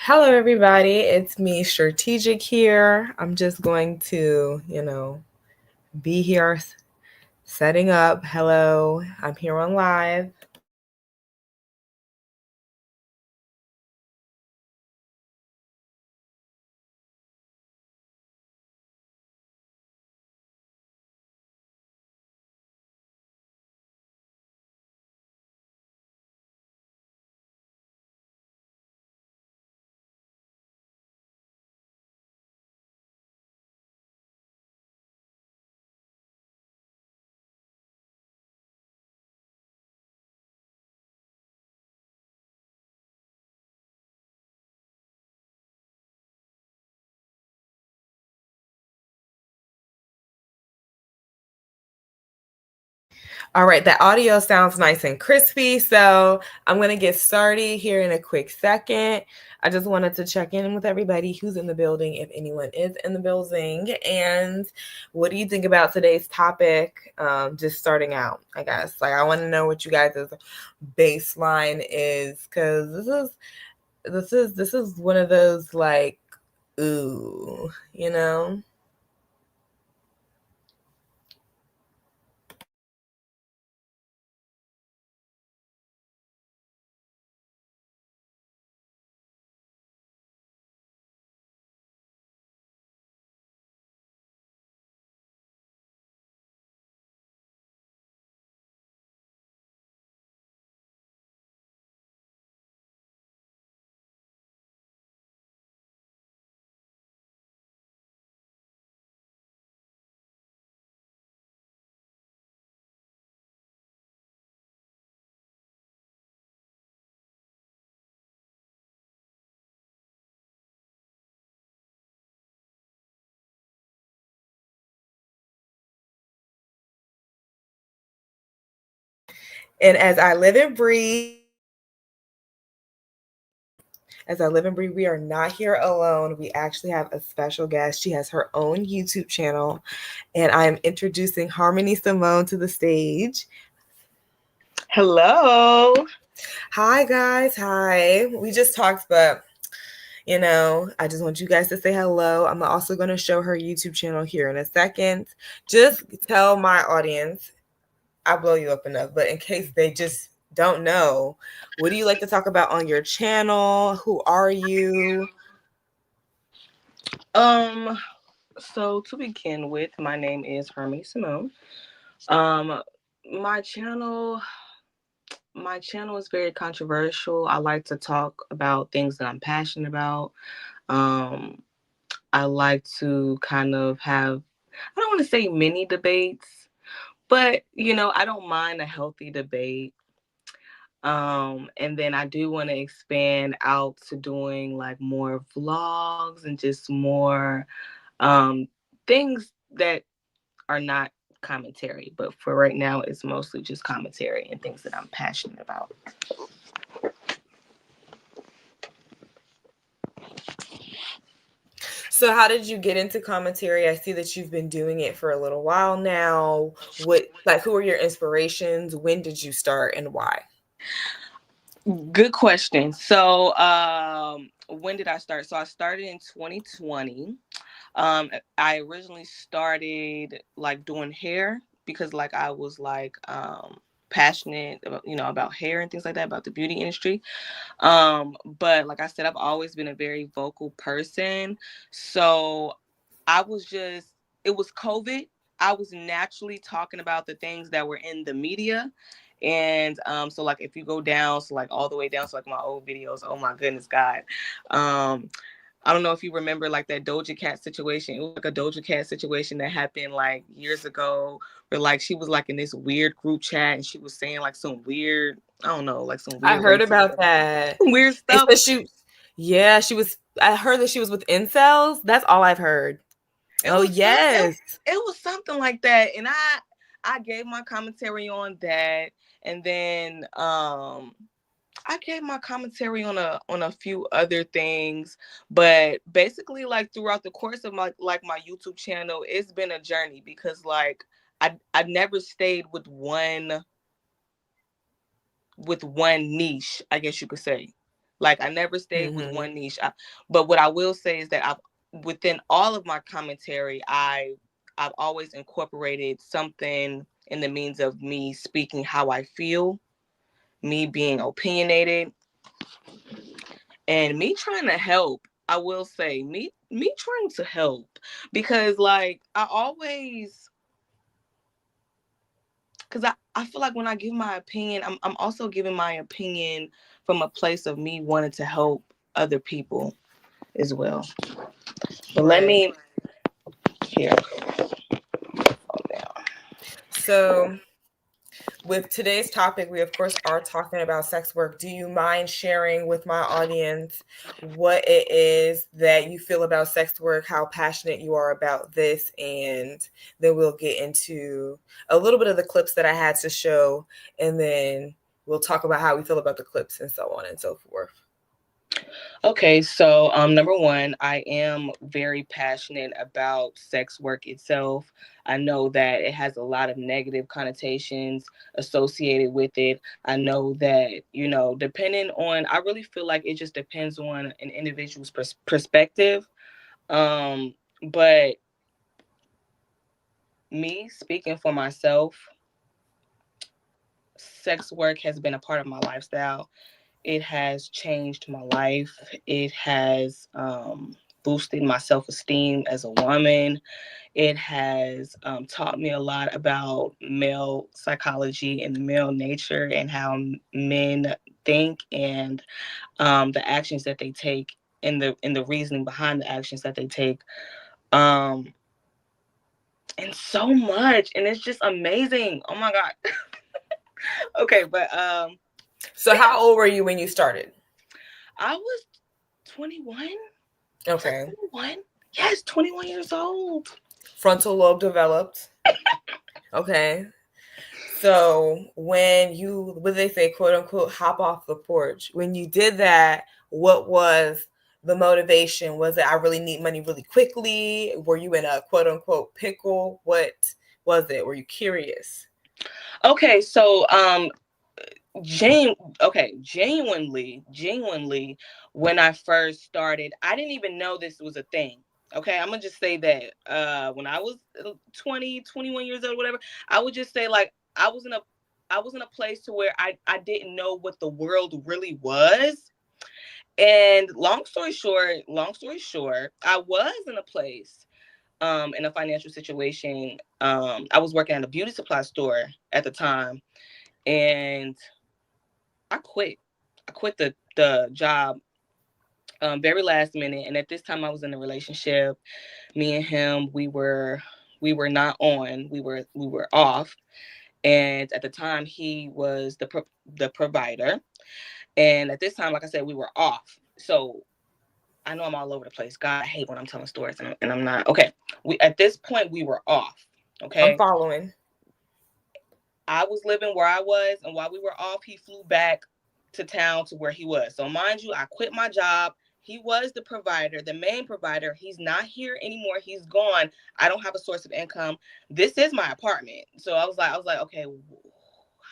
Hello, everybody. It's me, Strategic here. I'm just going to, be here setting up. Hello, I'm here on live. All right, the audio sounds nice and crispy, so I'm going to get started here in a quick second. I just wanted to check in with everybody who's in the building, if anyone is in the building, and what do you think about today's topic? Just starting out, I guess. Like, I want to know what you guys' baseline is, because this is one of those like, ooh, you know. And as I live and breathe, we are not here alone. We actually have a special guest. She has her own YouTube channel, and I am introducing Harmony Simone to the stage. Hello. Hi, guys. Hi. We just talked, but I just want you guys to say hello. I'm also going to show her YouTube channel here in a second. Just tell my audience, I blow you up enough, but in case they just don't know, what do you like to talk about on your channel? Who are you? So to begin with, my name is Harmony Simone. Um, my channel, my channel is very controversial. I like to talk about things that I'm passionate about. Um, I like to kind of have, I don't want to say mini debates, but I don't mind a healthy debate. And then I do want to expand out to doing like more vlogs and just more things that are not commentary, but for right now, it's mostly just commentary and things that I'm passionate about. So how did you get into commentary? I see that you've been doing it for a little while now. Who are your inspirations? When did you start and why? Good question. So, when did I start? So I started in 2020. I originally started like doing hair because like I was like passionate about, about hair and things like that, about the beauty industry. But like I said, I've always been a very vocal person. So I was just, it was COVID. I was naturally talking about the things that were in the media. And so like if you go down, so like all the way down to like my old videos, oh my goodness, God. Um, I don't know if you remember like that Doja Cat situation. It was like a Doja Cat situation that happened like years ago where like she was like in this weird group chat and she was saying like some weird, I don't know, like some I weird heard racist, about that. weird They stuff. said she was, I heard that she was with incels. That's all I've heard. It Oh, was some, yes. it was something like that. And I gave my commentary on that. And then I gave my commentary on a few other things, but basically like throughout the course of my YouTube channel, it's been a journey because like I never stayed with one niche, I guess you could say. Like I never stayed with one niche. But what I will say is that within all of my commentary, I've always incorporated something in the means of me speaking how I feel, me being opinionated, and me trying to help. I will say me trying to help, because like I always, because I feel like when I give my opinion, I'm also giving my opinion from a place of me wanting to help other people as well. But let me here. So with today's topic, we of course are talking about sex work. Do you mind sharing with my audience what it is that you feel about sex work, how passionate you are about this, and then we'll get into a little bit of the clips that I had to show, and then we'll talk about how we feel about the clips and so on and so forth. Okay, so number one, I am very passionate about sex work itself. I know that it has a lot of negative connotations associated with it. I know that, depending on, I really feel like it just depends on an individual's perspective. But me speaking for myself, sex work has been a part of my lifestyle. It has changed my life. It has boosted my self-esteem as a woman. It has taught me a lot about male psychology and male nature and how men think, and the actions that they take, and the reasoning behind the actions that they take. And so much. And it's just amazing. Oh my God. Okay, but so how old were you when you started? I was 21. Okay. 21? Yes, 21 years old. Frontal lobe developed. Okay. So when you, what they say, quote unquote, hop off the porch, when you did that, what was the motivation? Was it, I really need money really quickly? Were you in a quote unquote pickle? What was it? Were you curious? Okay, so genuinely, when I first started, I didn't even know this was a thing. Okay, I'm gonna just say that when I was 20, 21 years old, whatever, I would just say like I was in a place to where I didn't know what the world really was. And long story short, I was in a place, in a financial situation. I was working at a beauty supply store at the time, and I quit. I quit the job very last minute. And at this time, I was in a relationship. Me and him, we were not on. We were off. And at the time, he was the provider. And at this time, like I said, we were off. So I know I'm all over the place. God, I hate when I'm telling stories and I'm not. Okay. At this point, we were off. Okay. I'm following. I was living where I was, and while we were off, he flew back to town to where he was. So mind you, I quit my job. He was the provider, the main provider. He's not here anymore. He's gone. I don't have a source of income. This is my apartment. So I was like, okay,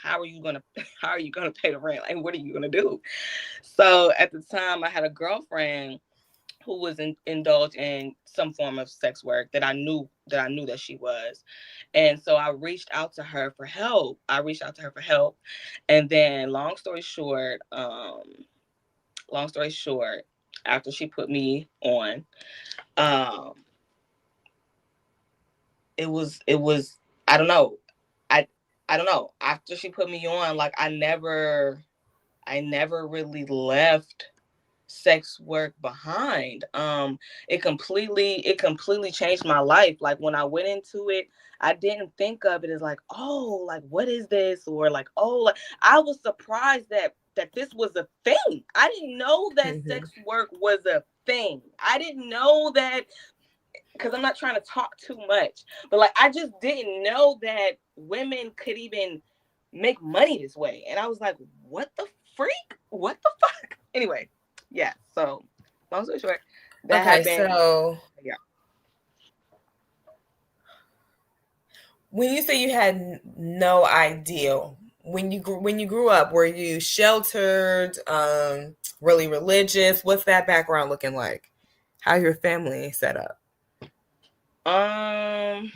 how are you gonna pay the rent? Like, what are you gonna do? So at the time, I had a girlfriend who was indulged in some form of sex work that I knew that she was. And so I reached out to her for help. And then long story short, after she put me on, um, it was I don't know. I don't know. After she put me on, like I never really left sex work behind. It completely changed my life. Like when I went into it, I didn't think of it as like, oh, like what is this, or like, oh, like I was surprised that this was a thing. I didn't know that sex work was a thing. I didn't know that, because I'm not trying to talk too much, but like I just didn't know that women could even make money this way. And I was like, what the freak? What the fuck? Anyway, yeah. So long story short, that Okay, happened. so Yeah. when you say you had no idea, when you grew up, were you sheltered, really religious? What's that background looking like? How your family set up? Um,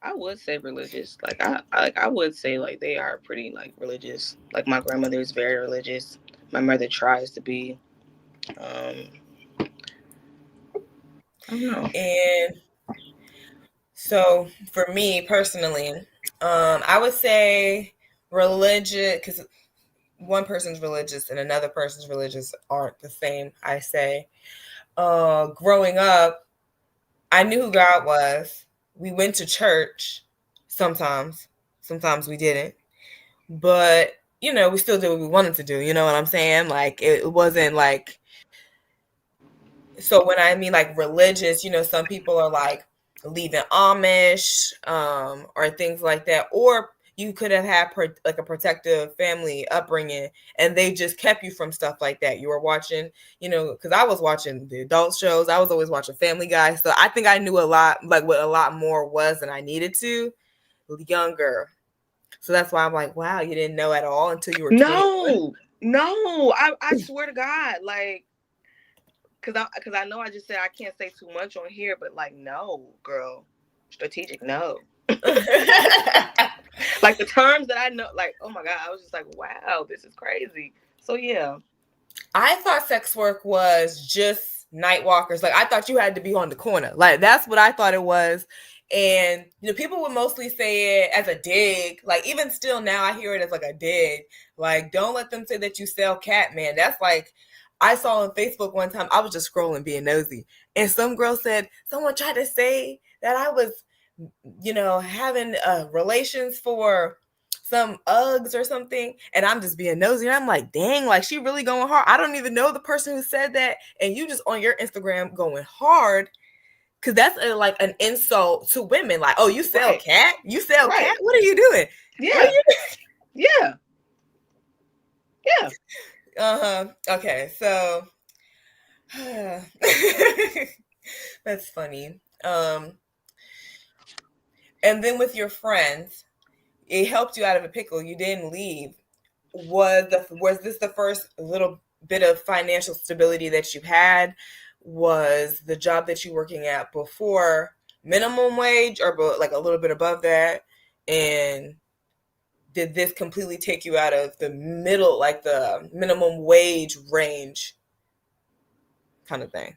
I would say religious. Like I would say like they are pretty like religious. Like my grandmother is very religious. My mother tries to be. Um, I don't know. And so for me personally, I would say religious, because one person's religious and another person's religious aren't the same. I say, growing up, I knew who God was. We went to church sometimes. Sometimes we didn't. But, we still did what we wanted to do. You know what I'm saying? Like, it wasn't like, so when I mean like religious, some people are like leaving Amish, or things like that. Or you could have had like a protective family upbringing and they just kept you from stuff like that. You were watching, because I was watching the adult shows. I was always watching Family Guy. So I think I knew a lot, like what a lot more was than I needed to younger. So that's why I'm like, wow, you didn't know at all until you were 21. No. I swear to God, like, cause I know I just said I can't say too much on here, but like, no, girl, strategic, no. Like the terms that I know, like, oh my God, I was just like, wow, this is crazy. So yeah. I thought sex work was just night walkers. Like I thought you had to be on the corner. Like that's what I thought it was. And people would mostly say it as a dig. Like even still now, I hear it as like a dig. Like don't let them say that you sell cat, man. That's like I saw on Facebook one time. I was just scrolling, being nosy, and some girl said someone tried to say that I was, having relations for some Uggs or something, and I'm just being nosy. And I'm like, dang, like she really going hard. I don't even know the person who said that, and you just on your Instagram going hard, because that's like an insult to women. Like, oh, you sell Right. cat? You sell cat? Right. What are you doing? What are Yeah. you? Yeah. Yeah. Okay, so that's funny. And then with your friends, it helped you out of a pickle. You didn't leave. Was this the first little bit of financial stability that you had? Was the job that you were working at before minimum wage or like a little bit above that? And did this completely take you out of the middle, like the minimum wage range kind of thing?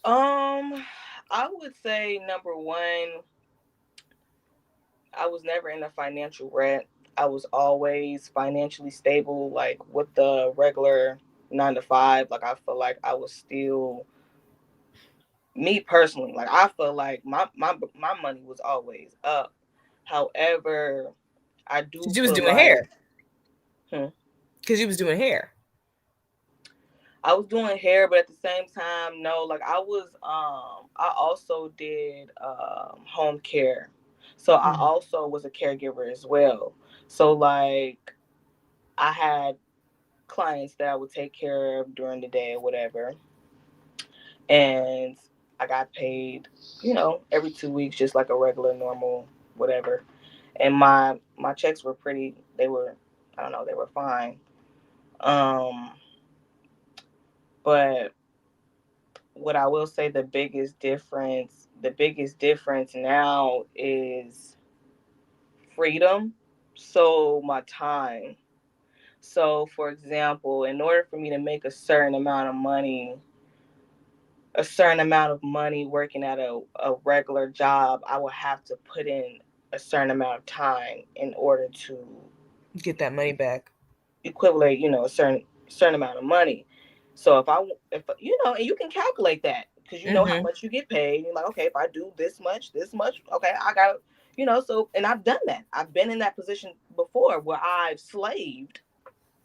Um, I would say number one, I was never in a financial rut. I was always financially stable, like with the regular 9 to 5. Like I feel like I was still me personally. Like I feel like my money was always up. However, I do Because you was feel doing like hair. hmm, Because you was doing hair. I was doing hair, but at the same time, no, like I also did home care. So I Mm. also was a caregiver as well. So like I had clients that I would take care of during the day or whatever. And I got paid, every 2 weeks, just like a regular normal whatever. And my checks were pretty, they were, I don't know, they were fine. Um but what I will say, the biggest difference now is freedom. So my time. So for example, in order for me to make a certain amount of money working at a regular job, I would have to put in a certain amount of time in order to Get that money back. equivalent, a certain amount of money. So if and you can calculate that because you know how Mm-hmm. much you get paid. You're like, okay, if I do this much, okay, I got So, and I've done that. I've been in that position before where I've slaved.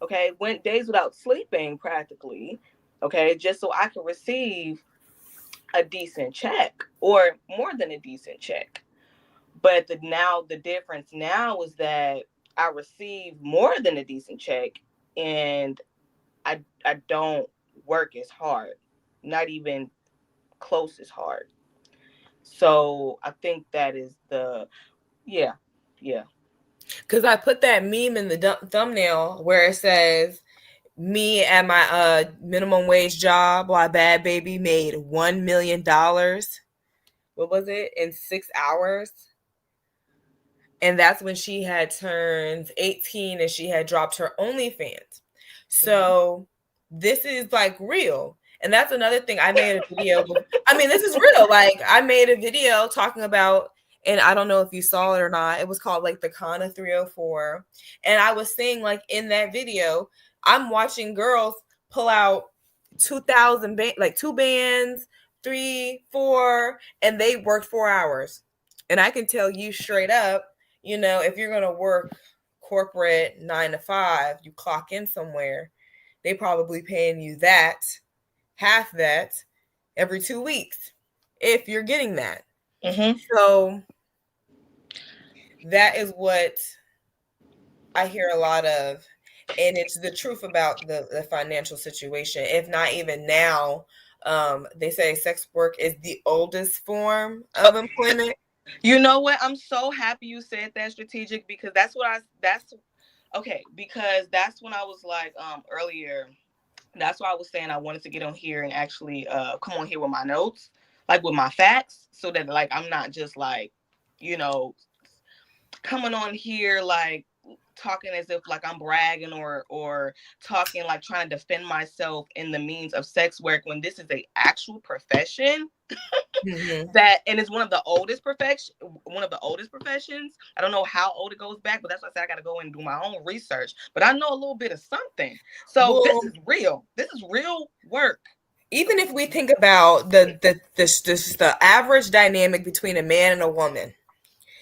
Okay, went days without sleeping practically. Okay, just so I can receive a decent check or more than a decent check. But the difference now is that I receive more than a decent check, and I don't work as hard, not even close as hard. So I think that is the, yeah, yeah. Because I put that meme in the thumbnail where it says, me at my minimum wage job while Bhad Bhabie made $1 million. What was it? In 6 hours? And that's when she had turned 18 and she had dropped her OnlyFans. So this is like real. And that's another thing. I made a video. I mean, this is real. Like, I made a video talking about, and I don't know if you saw it or not. It was called like the Kana 304. And I was saying, like, in that video, I'm watching girls pull out 2,000, like 2 bands, 3, 4, and they worked 4 hours. And I can tell you straight up, if you're going to work corporate 9 to 5, you clock in somewhere, they probably paying you that, half that, every 2 weeks, if you're getting that. So that is what I hear a lot of. And it's the truth about the financial situation. If not even now, they say sex work is the oldest form of employment. You know what? I'm so happy you said that, strategic, because that's okay, because that's when I was like earlier, that's why I was saying I wanted to get on here and actually come on here with my notes, like with my facts, so that like I'm not just like, coming on here like talking as if like I'm bragging or talking like trying to defend myself in the means of sex work, when this is a actual profession. That, and it's one of the oldest professions. I don't know how old it goes back, but that's why I said I got to go and do my own research. But I know a little bit of something. So this is real. This is real work. Even if we think about the average dynamic between a man and a woman,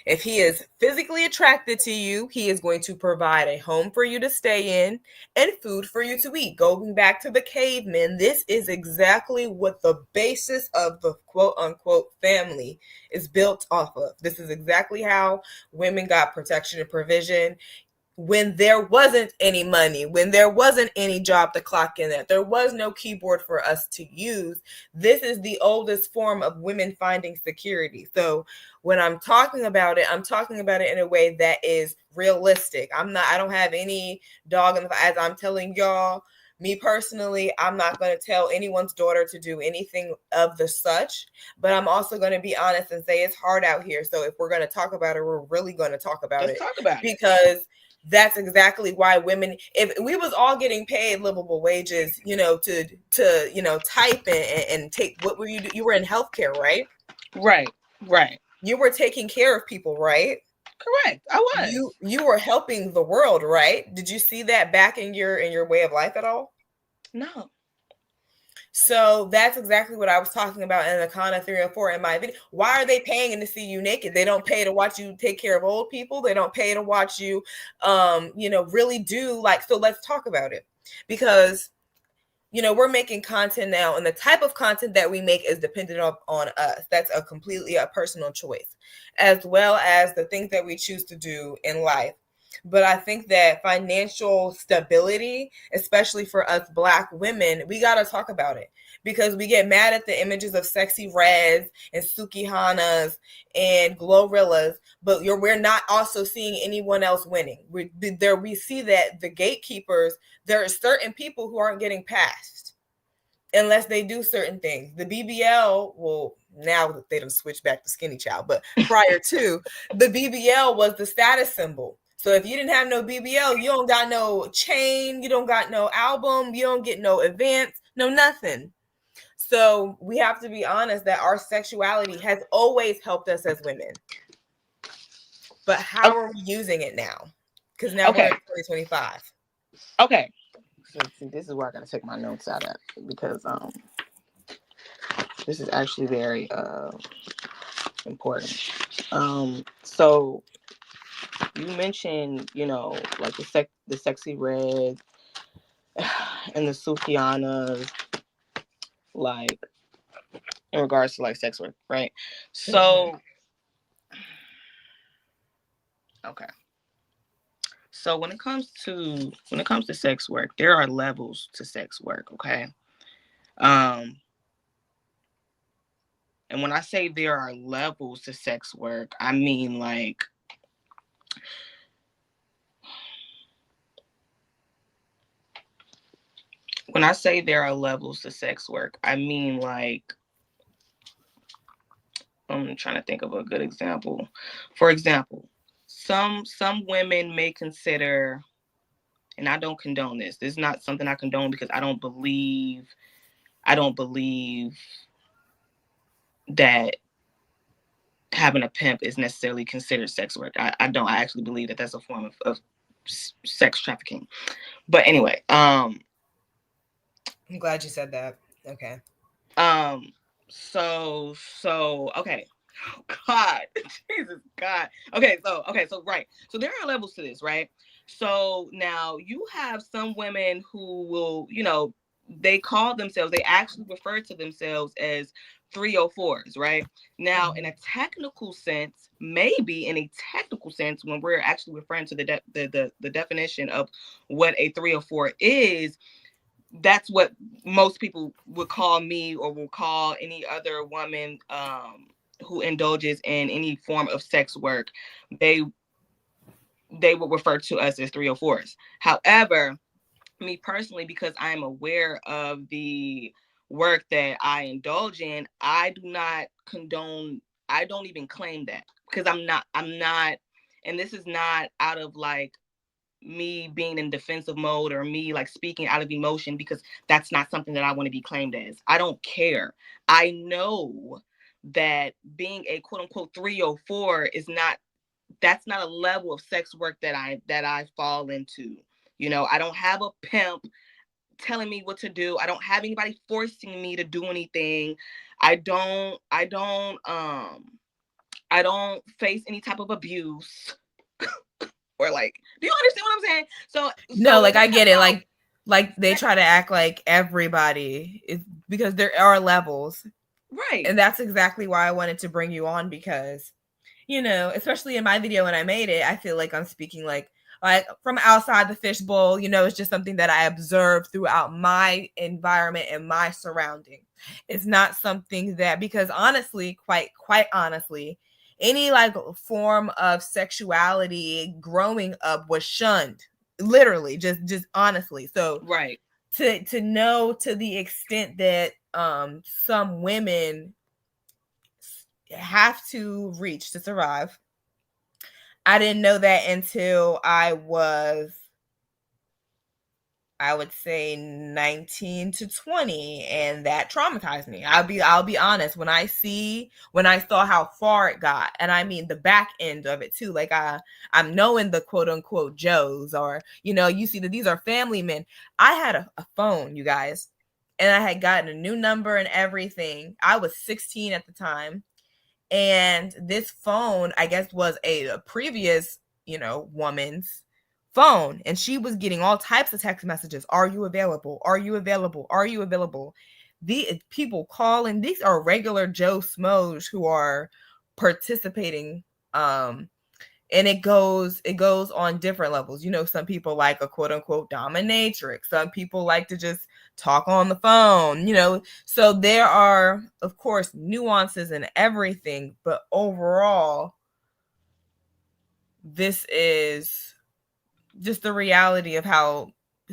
if he is physically attracted to you, he is going to provide a home for you to stay in and food for you to eat. Going back to the cavemen, this is exactly what the basis of the quote unquote family is built off of. This is exactly how women got protection and provision when there wasn't any money, when there wasn't any job to clock in at, there was no keyboard for us to use. This is the oldest form of women finding security. So when I'm talking about it, I'm talking about it in a way that is realistic. I don't have any dog in the, as I'm telling y'all, me personally, I'm not going to tell anyone's daughter to do anything of the such, but I'm also going to be honest and say it's hard out here. So if we're going to talk about it, we're really going to talk about Let's talk about it. Because that's exactly why women, if we was all getting paid livable wages, to type and take, what were you were in healthcare, right? Right. You were taking care of people, right? Correct. I was. You were helping the world, right? Did you see that back in your way of life at all? No. So that's exactly what I was talking about in the Kana 304 in my video. Why are they paying to see you naked? They don't pay to watch you take care of old people. They don't pay to watch you, really do like, so let's talk about it. Because, we're making content now, and the type of content that we make is dependent on us. That's a completely a personal choice, as well as the things that we choose to do in life. But I think that financial stability, especially for us Black women, we got to talk about it, because we get mad at the images of sexy reds and Sukihanas and Glorrillas, but we're not also seeing anyone else winning. We see that the gatekeepers, there are certain people who aren't getting passed unless they do certain things. The BBL, well, now they don't switch back to skinny child, but prior to, the BBL was the status symbol. So if you didn't have no BBL, you don't got no chain, you don't got no album, you don't get no events, no nothing. So we have to be honest that our sexuality has always helped us as women. But how are we using it now? Because now we're in 2025. Okay. So see, this is where I gotta take my notes out at, because this is actually very important. So you mentioned, like the sexy red and the Sukianas, like in regards to like sex work, right? So okay. So when it comes to sex work, there are levels to sex work, okay? And And when I say there are levels to sex work, I mean like when I say there are levels to sex work, I mean like I'm trying to think of a good example. For example, some women may consider, and I don't condone this. This is not something I condone because I don't believe that having a pimp is necessarily considered sex work. I don't. I actually believe that that's a form of sex trafficking. But anyway, I'm glad you said that. Okay. um, so okay. Oh, God, Jesus God. So right. So there are levels to this, right? So now you have some women who will, they call themselves, they actually refer to themselves as 304s, right? Now, in a technical sense, maybe in a technical sense, when we're actually referring to the definition of what a 304 is, that's what most people would call me or will call any other woman who indulges in any form of sex work. They would refer to us as 304s. However, me personally, because I'm aware of the work that I indulge in, I do not condone, I don't even claim that because I'm not, and this is not out of like me being in defensive mode or me like speaking out of emotion, because that's not something that I want to be claimed as. I don't care. I know that being a quote unquote 304 is not, that's not a level of sex work that I fall into. I don't have a pimp telling me what to do. I don't have anybody forcing me to do anything. I don't face any type of abuse or like, do you understand what I'm saying? So No, when like we I talk get it. about Like they sex, try to act like everybody is, because there are levels. right, And that's exactly why I wanted to bring you on, because especially in my video when I made it, I feel like I'm speaking like from outside the fishbowl. It's just something that I observed throughout my environment and my surrounding. It's not something that, because honestly, quite honestly, any like form of sexuality growing up was shunned, literally, just honestly. So right. to know to the extent that some women have to reach to survive, I didn't know that until I would say 19 to 20, and that traumatized me. I'll be honest, when I saw how far it got, and I mean the back end of it too. Like I'm knowing the quote unquote Joes, or you see that these are family men. I had a phone, you guys, and I had gotten a new number and everything. I was 16 at the time, and this phone, I guess, was a previous woman's phone, and she was getting all types of text messages. Are you available? Are you available? Are you available? The people calling, these are regular Joe Smoes who are participating. And it goes on different levels. Some people like a quote unquote dominatrix. Some people like to just talk on the phone. So there are, of course, nuances in everything, but overall, this is just the reality of how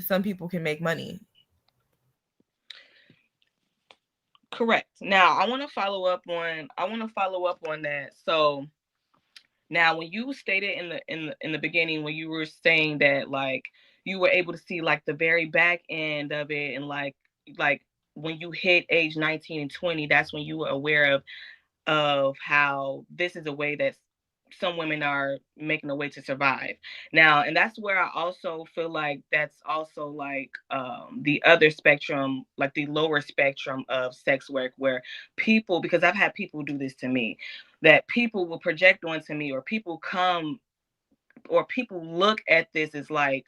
some people can make money. Correct. Now I want to follow up on that. So now when you stated in the beginning, when you were saying that like you were able to see like the very back end of it, and like when you hit age 19 and 20, that's when you were aware of how this is a way that some women are making a way to survive now. And that's where I also feel like that's also like the other spectrum, like the lower spectrum of sex work, where people, because I've had people do this to me, that people will project onto me, or people come, or people look at this as like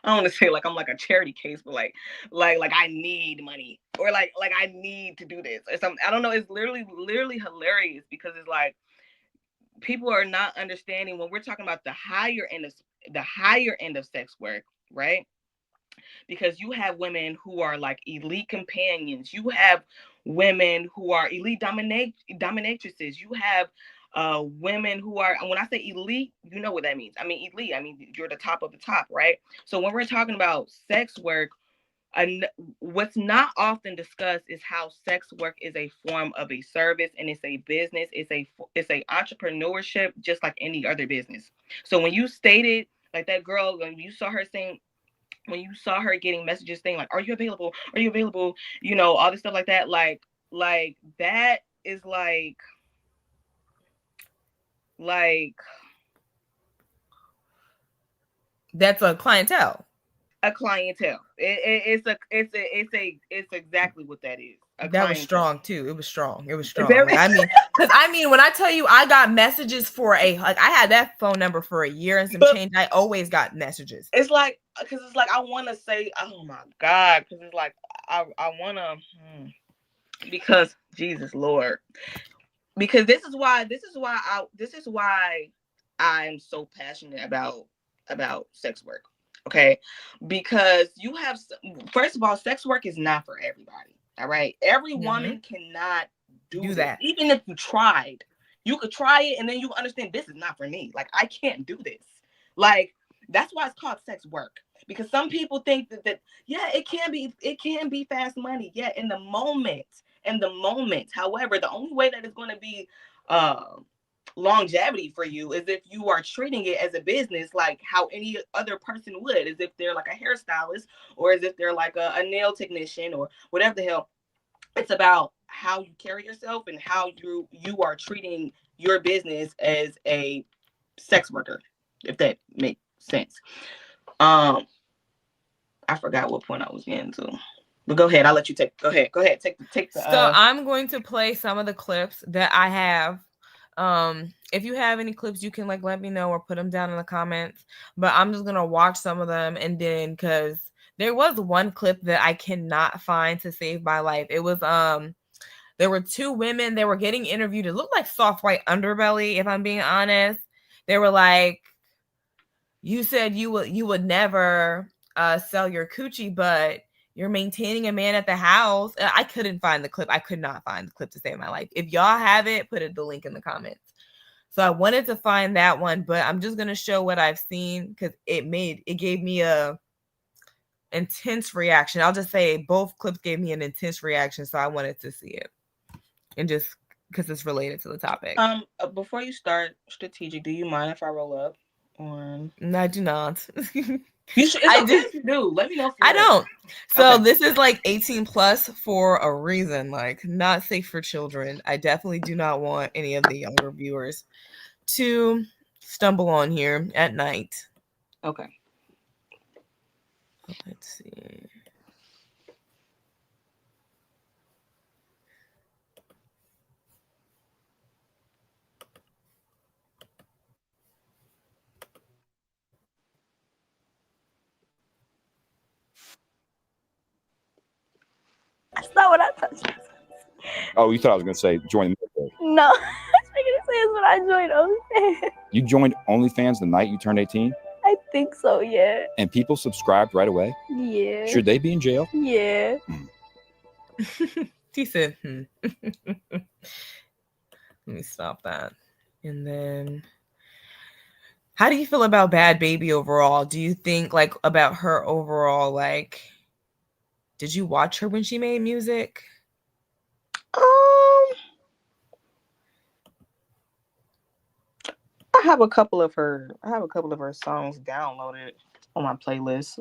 I don't want to say like I'm like a charity case, but like I need money, or like I need to do this or something. I don't know. It's literally hilarious, because it's like people are not understanding when we're talking about the higher end of sex work, right? because you have women who are like elite companions. You have women who are elite dominatrices. You have women who are, when I say elite, you know what that means. I mean, elite, I mean, you're the top of the top, right? So when we're talking about sex work, and what's not often discussed is how sex work is a form of a service, and it's a business. It's a entrepreneurship, just like any other business. So when you stated, like that girl, when you saw her saying, when you saw her getting messages saying like, are you available, are you available, you know, all this stuff like that, like that is like That's a clientele. a clientele. It's exactly what that is. A That was clientele. strong too. It was strong. It was strong. Like, I mean, when I tell you, I got messages for I had that phone number for a year and some change. I always got messages. It's like, because it's like, I want to say, oh my God, because it's like, I want to, because Jesus Lord, because this is why I'm so passionate about sex work. Okay, because you have, first of all, sex work is not for everybody. All right, every woman cannot do that. Even if you tried, you could try it and then you understand this is not for me. Like, I can't do this. Like, that's why it's called sex work. Because some people think that yeah, it can be fast money. Yeah, in the moment. However, the only way that it's going to be longevity for you is if you are treating it as a business, like how any other person would, as if they're like a hairstylist, or as if they're like a nail technician, or whatever the hell. It's about how you carry yourself and how you are treating your business as a sex worker, if that makes sense. I forgot what point I was getting to. But go ahead. I'll let you take. Go ahead. Take the. So I'm going to play some of the clips that I have. If you have any clips, you can like let me know or put them down in the comments. But I'm just gonna watch some of them, and then because there was one clip that I cannot find to save my life. It was there were two women. They were getting interviewed. It looked like soft white underbelly, if I'm being honest. They were like, "You said you would never sell your coochie, but you're maintaining a man at the house." I couldn't find the clip. I could not find the clip to save my life. If y'all have it, put the link in the comments. So I wanted to find that one, but I'm just gonna show what I've seen because it gave me a intense reaction. I'll just say both clips gave me an intense reaction, so I wanted to see it, and just because it's related to the topic. Before you start, strategic, do you mind if I roll up on? No, I do not. You should. It's okay if you do. Let me know. I don't. So okay. This is like 18 plus for a reason, like not safe for children. I definitely do not want any of the younger viewers to stumble on here at night. Okay. Let's see. That's not what I thought. Oh, you thought I was going to say join the military? No, I was going to say is when I joined OnlyFans. You joined OnlyFans the night you turned 18? I think so, yeah. And people subscribed right away? Yeah. Should they be in jail? Yeah. He said, Let me stop that. And then, how do you feel about Bhad Bhabie overall? Do you think like about her overall, like, did you watch her when she made music? I have a couple of her songs downloaded on my playlist.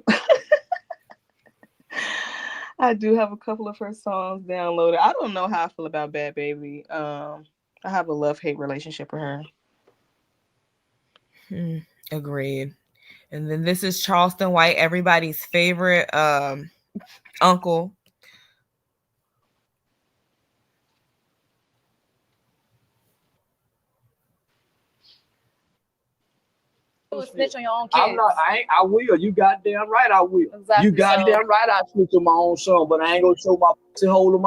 I do have a couple of her songs downloaded. I don't know how I feel about Bhad Bhabie. I have a love-hate relationship with her. Agreed. And then this is Charleston White, everybody's favorite uncle. Snitch on your own kids. I will. You goddamn right I will. Exactly. You goddamn right I snitch on my own son, but I ain't gonna show my hole of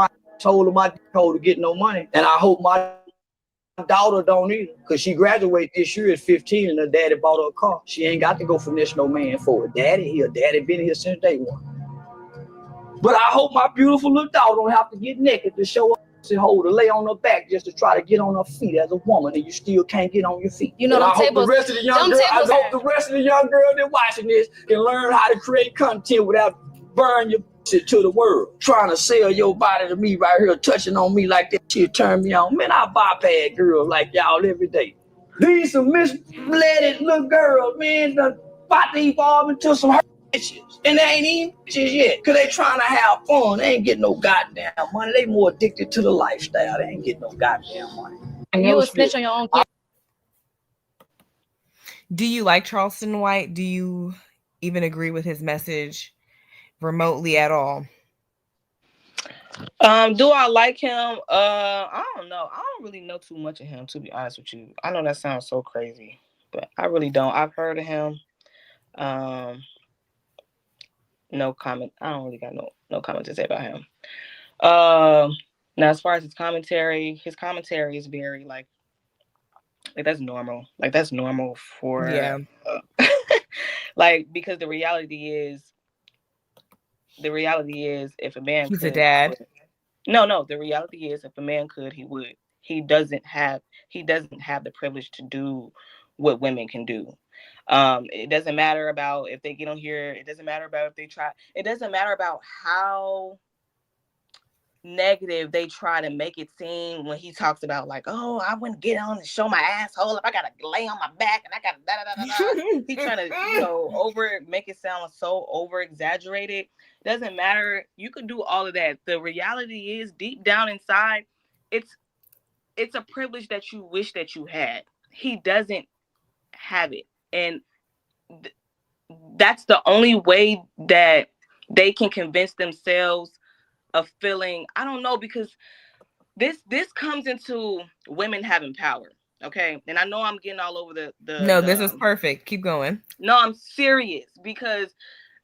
my to get no money. And I hope my daughter don't either, because she graduated this year at 15 and her daddy bought her a car. She ain't got to go finesse no man for it. Daddy been here since day one. But I hope my beautiful little daughter don't have to get naked to show up and hold her, lay on her back just to try to get on her feet as a woman, and you still can't get on your feet. You know, I hope the rest of the young girls that watching this can learn how to create content without burn your shit to the world. Trying to sell your body to me right here, touching on me like that shit turn me on. Man, I bypass girls like y'all every day. These some misled little girls, man, about to evolve into some bitches. And they ain't even bitches yet, because they trying to have fun. They ain't getting no goddamn money. They more addicted to the lifestyle. They ain't getting no goddamn money. And you a snitch on your own kid. Do you like Charleston White? Do you even agree with his message remotely at all? Do I like him? I don't know. I don't really know too much of him, to be honest with you. I know that sounds so crazy, but I really don't. I've heard of him. No comment. I don't really got no comment to say about him. Now as far as his commentary is very like that's normal. Like that's normal for like, because the reality is if a man he's could, a dad. No, the reality is if a man could, he would. He doesn't have the privilege to do what women can do. It doesn't matter about if they get on here. It doesn't matter about if they try. It doesn't matter about how negative they try to make it seem when he talks about like, oh, I wouldn't get on and show my asshole if I gotta lay on my back and I gotta da da da da. He trying to make it sound so over exaggerated. Doesn't matter. You can do all of that. The reality is deep down inside, it's a privilege that you wish that you had. He doesn't have it. And that's the only way that they can convince themselves of feeling, I don't know, because this comes into women having power, okay? And I know I'm getting all over this is perfect. Keep going. No, I'm serious, because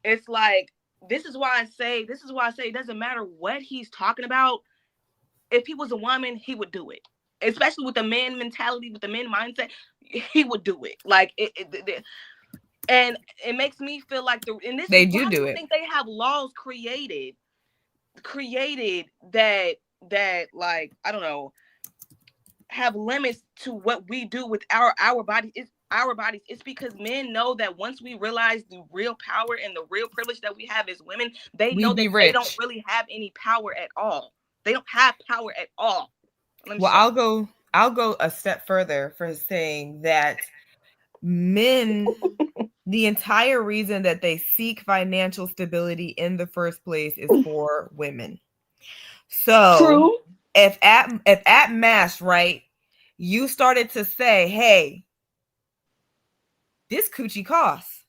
it's like, this is why I say it doesn't matter what he's talking about. If he was a woman, he would do it. Especially with the man mentality, with the men mindset, he would do it. Like and it makes me feel like they do it. I think they have laws created that like, I don't know, have limits to what we do with our bodies. It's because men know that once we realize the real power and the real privilege that we have as women, they know that they don't really have any power at all. They don't have power at all. I'll go a step further for saying that men, the entire reason that they seek financial stability in the first place is for women. So true. If at MASH, right, you started to say, hey, this coochie costs,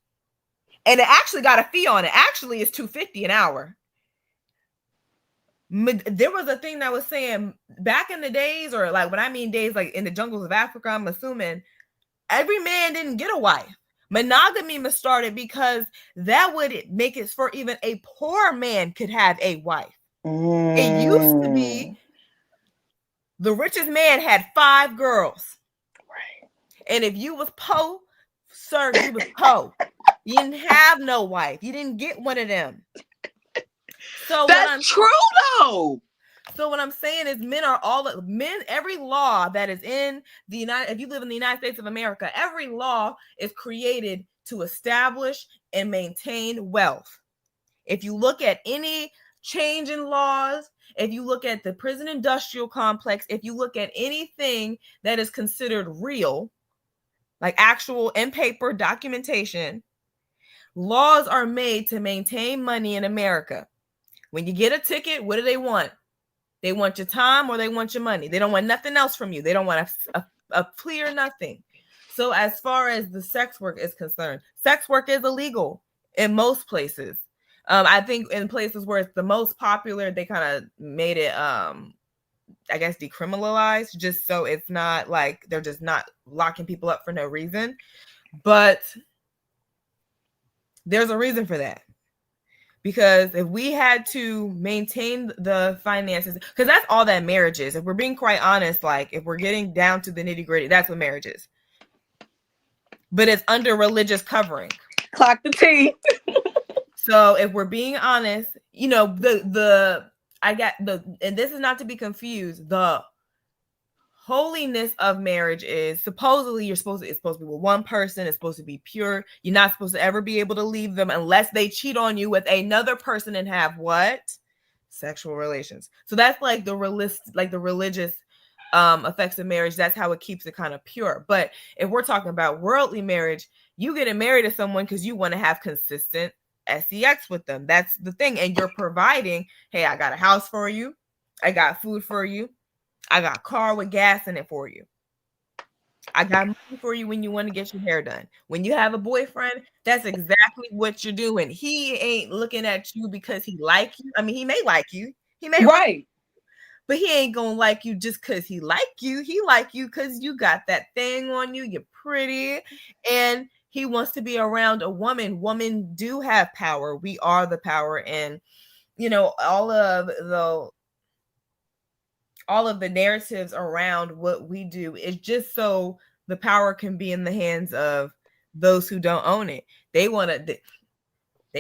and it actually got a fee on it. Actually, it's $250 an hour. There was a thing that was saying back in the days, or like when I mean days, like in the jungles of Africa, I'm assuming every man didn't get a wife. Monogamy was started because that would make it for even a poor man could have a wife. It used to be the richest man had 5 girls. Right. And if you was po, sir, you was po. You didn't have no wife. You didn't get one of them. So that's true though. So what I'm saying is every law that is in the if you live in the United States of America, every law is created to establish and maintain wealth. If you look at any change in laws, if you look at the prison industrial complex, if you look at anything that is considered real, like actual in paper documentation, laws are made to maintain money in America. When you get a ticket, what do they want? They want your time or they want your money. They don't want nothing else from you. They don't want a plea or nothing. So as far as the sex work is concerned, sex work is illegal in most places. I think in places where it's the most popular, they kind of made it, I guess, decriminalized, just so it's not like they're just not locking people up for no reason. But there's a reason for that. Because if we had to maintain the finances, because that's all that marriage is. If we're being quite honest, like if we're getting down to the nitty gritty, that's what marriage is. But it's under religious covering. Clock the T. So if we're being honest, you know, and this is not to be confused, the holiness of marriage is supposedly it's supposed to be with one person. It's supposed to be pure. You're not supposed to ever be able to leave them unless they cheat on you with another person and have what? Sexual relations. So that's like the religious effects of marriage. That's how it keeps it kind of pure. But if we're talking about worldly marriage, you getting married to someone because you want to have consistent sex with them. That's the thing. And you're providing, hey, I got a house for you. I got food for you. I got a car with gas in it for you. I got money for you when you want to get your hair done. When you have a boyfriend, that's exactly what you're doing. He ain't looking at you because he like you. I mean, he may like you. He may right. But he ain't gonna like you just because he like you. He like you because you got that thing on you. You're pretty. And he wants to be around a woman. Women do have power. We are the power. And, you know, all of the narratives around what we do is just so the power can be in the hands of those who don't own it. They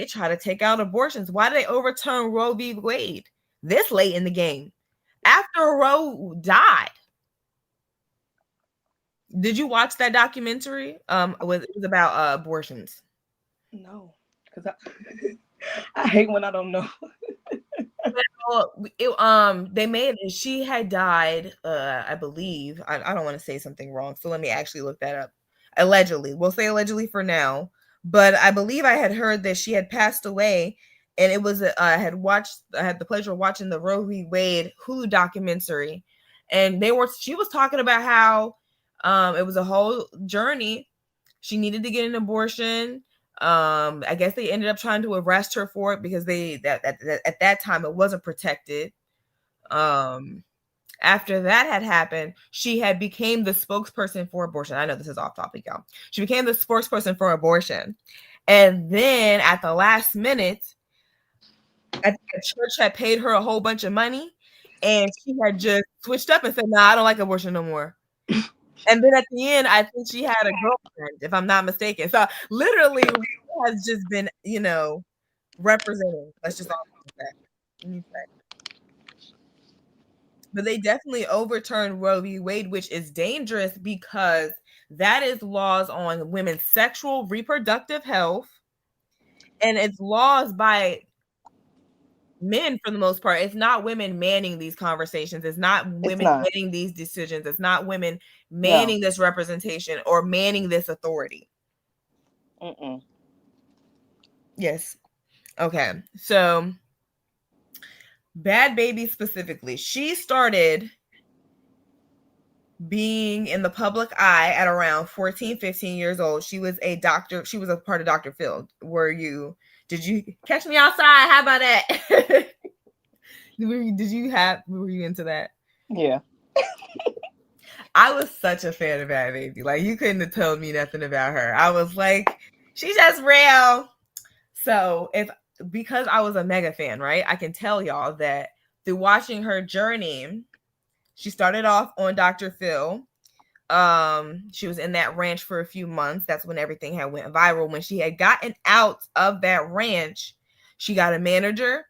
try to take out abortions. Why did they overturn Roe v. Wade this late in the game? After Roe died. Did you watch that documentary? It was about abortions. No, because I hate when I don't know. They made she had died, I believe. I don't want to say something wrong, so let me actually look that up. Allegedly, we'll say allegedly for now, but I believe I had heard that she had passed away, and it was I had the pleasure of watching the Roe v. Wade Hulu documentary, and she was talking about how it was a whole journey. She needed to get an abortion. I guess they ended up trying to arrest her for it because at that time it wasn't protected. After that had happened, she had became the spokesperson for abortion. I know this is off topic, y'all. She became the spokesperson for abortion. And then at the last minute, I think the church had paid her a whole bunch of money, and she had just switched up and said, "Nah, I don't like abortion no more." And then at the end, I think she had a girlfriend, if I'm not mistaken. So literally has just been, you know, representing. Let's just all that. But they definitely overturned Roe v. Wade, which is dangerous because that is laws on women's sexual reproductive health. And it's laws by men for the most part. It's not women manning these conversations. It's not women manning these decisions. It's not women manning this representation or manning this authority. Yes. Okay. So Bhad Bhabie specifically, she started being in the public eye at around 14, 15 years old. She was a doctor. She was a part of Dr. Phil. Did you catch me outside? How about that? Were you into that? Yeah. I was such a fan of Bhad Bhabie. Like, you couldn't have told me nothing about her. I was like, she's just real. So because I was a mega fan, right? I can tell y'all that through watching her journey, she started off on Dr. Phil. She was in that ranch for a few months. That's when everything had went viral. When she had gotten out of that ranch, she got a manager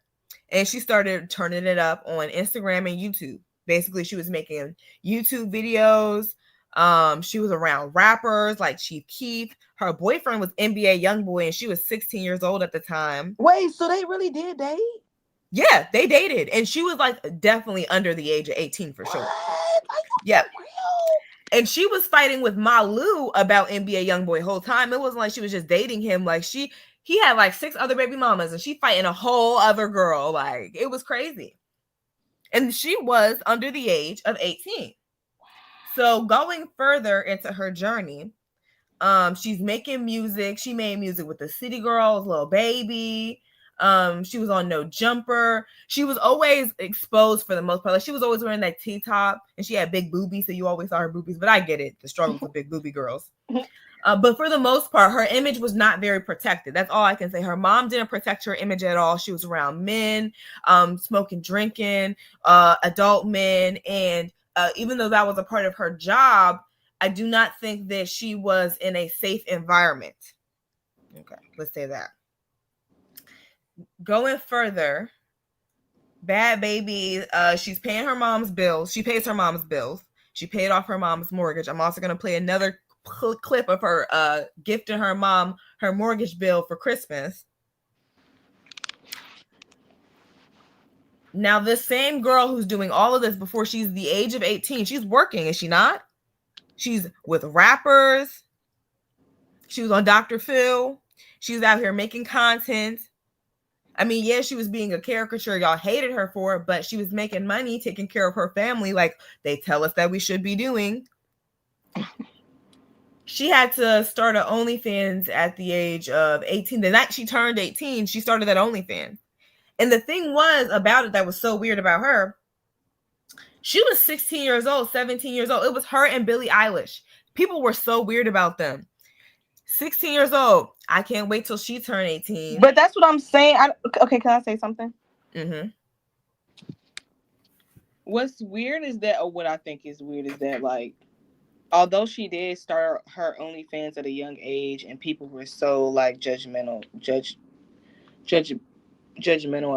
and she started turning it up on Instagram and YouTube. Basically, she was making YouTube videos. She was around rappers like Chief Keef. Her boyfriend was NBA YoungBoy, and she was 16 years old at the time. Wait, so they really did date? Yeah, they dated, and she was like definitely under the age of 18 for sure. Yep. And she was fighting with Malu about NBA YoungBoy the whole time. It wasn't like she was just dating him. Like he had like 6 other baby mamas, and she fighting a whole other girl. Like, it was crazy. And she was under the age of 18. So going further into her journey, she's making music. She made music with the City Girls, Lil Baby. She was on No Jumper. She was always exposed for the most part. Like, she was always wearing that T-top, and she had big boobies, so you always saw her boobies. But I get it, the struggles with big boobie girls. But for the most part, her image was not very protected. That's all I can say. Her mom didn't protect her image at all. She was around men, smoking, drinking, adult men. And even though that was a part of her job, I do not think that she was in a safe environment. Okay, let's say that. Going further, Bhad Bhabie, she's paying her mom's bills. She pays her mom's bills. She paid off her mom's mortgage. I'm also going to play another clip of her gifting her mom her mortgage bill for Christmas. Now, this same girl who's doing all of this before she's the age of 18, she's working, is she not? She's with rappers. She was on Dr. Phil. She was out here making content. I mean, yeah, she was being a caricature. Y'all hated her for it, but she was making money, taking care of her family like they tell us that we should be doing. She had to start an OnlyFans at the age of 18. The night she turned 18, she started that OnlyFans. And the thing was about it that was so weird about her, she was 16 years old, 17 years old. It was her and Billie Eilish. People were so weird about them. 16 years old. I can't wait till she turned 18. But that's what I'm saying. Okay, can I say something? Mm-hmm. What's weird is that, or what I think is weird is that, like, although she did start her OnlyFans at a young age, and people were so like judgmental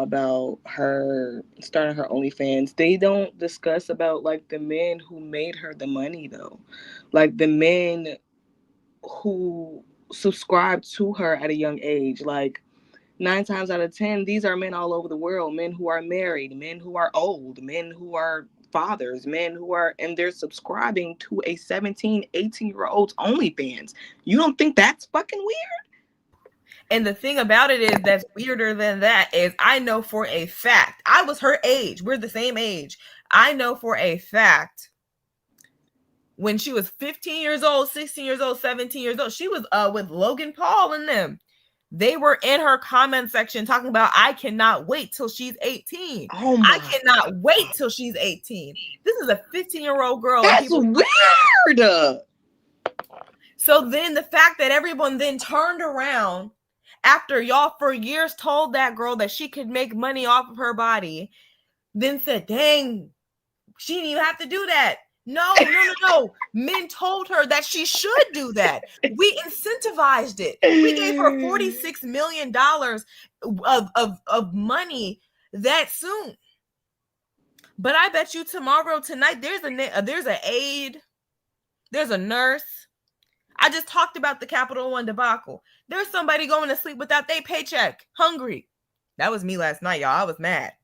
about her starting her OnlyFans, they don't discuss about like the men who made her the money though, like the men who subscribed to her at a young age. Like 9 times out of 10, these are men all over the world, men who are married, men who are old, men who are fathers, men who are, and they're subscribing to a 17, 18-year-old's OnlyFans. You don't think that's fucking weird? And the thing about it is that's weirder than that is I know for a fact, I was her age. We're the same age. I know for a fact when she was 15 years old, 16 years old, 17 years old, she was with Logan Paul and them. They were in her comment section talking about, I cannot wait till she's 18. Oh my I cannot wait till she's 18. This is a 15-year-old girl. That's weird. So then the fact that everyone then turned around after y'all for years told that girl that she could make money off of her body, then said, dang, she didn't even have to do that. No. Men told her that she should do that. We incentivized it. We gave her $46 million of money that soon. But I bet you tonight, there's an aide, there's a nurse. I just talked about the Capital One debacle. There's somebody going to sleep without their paycheck, hungry. That was me last night, y'all. I was mad.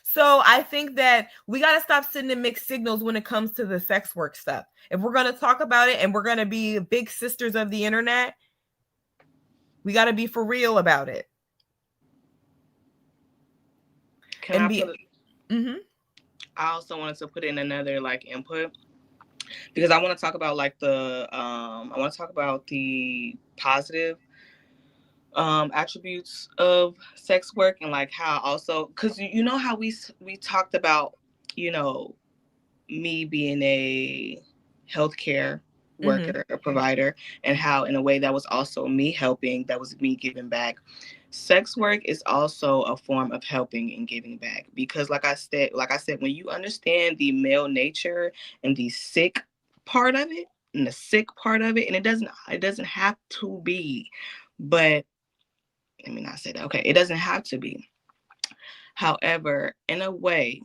So I think that we got to stop sending mixed signals when it comes to the sex work stuff. If we're going to talk about it and we're going to be big sisters of the internet, we got to be for real about it. I also wanted to put in another like input because I want to talk about like the positive attributes of sex work, and like how also, because you know how we talked about, you know, me being a healthcare worker, a provider, and how in a way that was also me helping, that was me giving back. Sex work is also a form of helping and giving back, because like I said, when you understand the male nature and the sick part of it, and it doesn't have to be, but let me not say that. Okay, it doesn't have to be. However, in a way,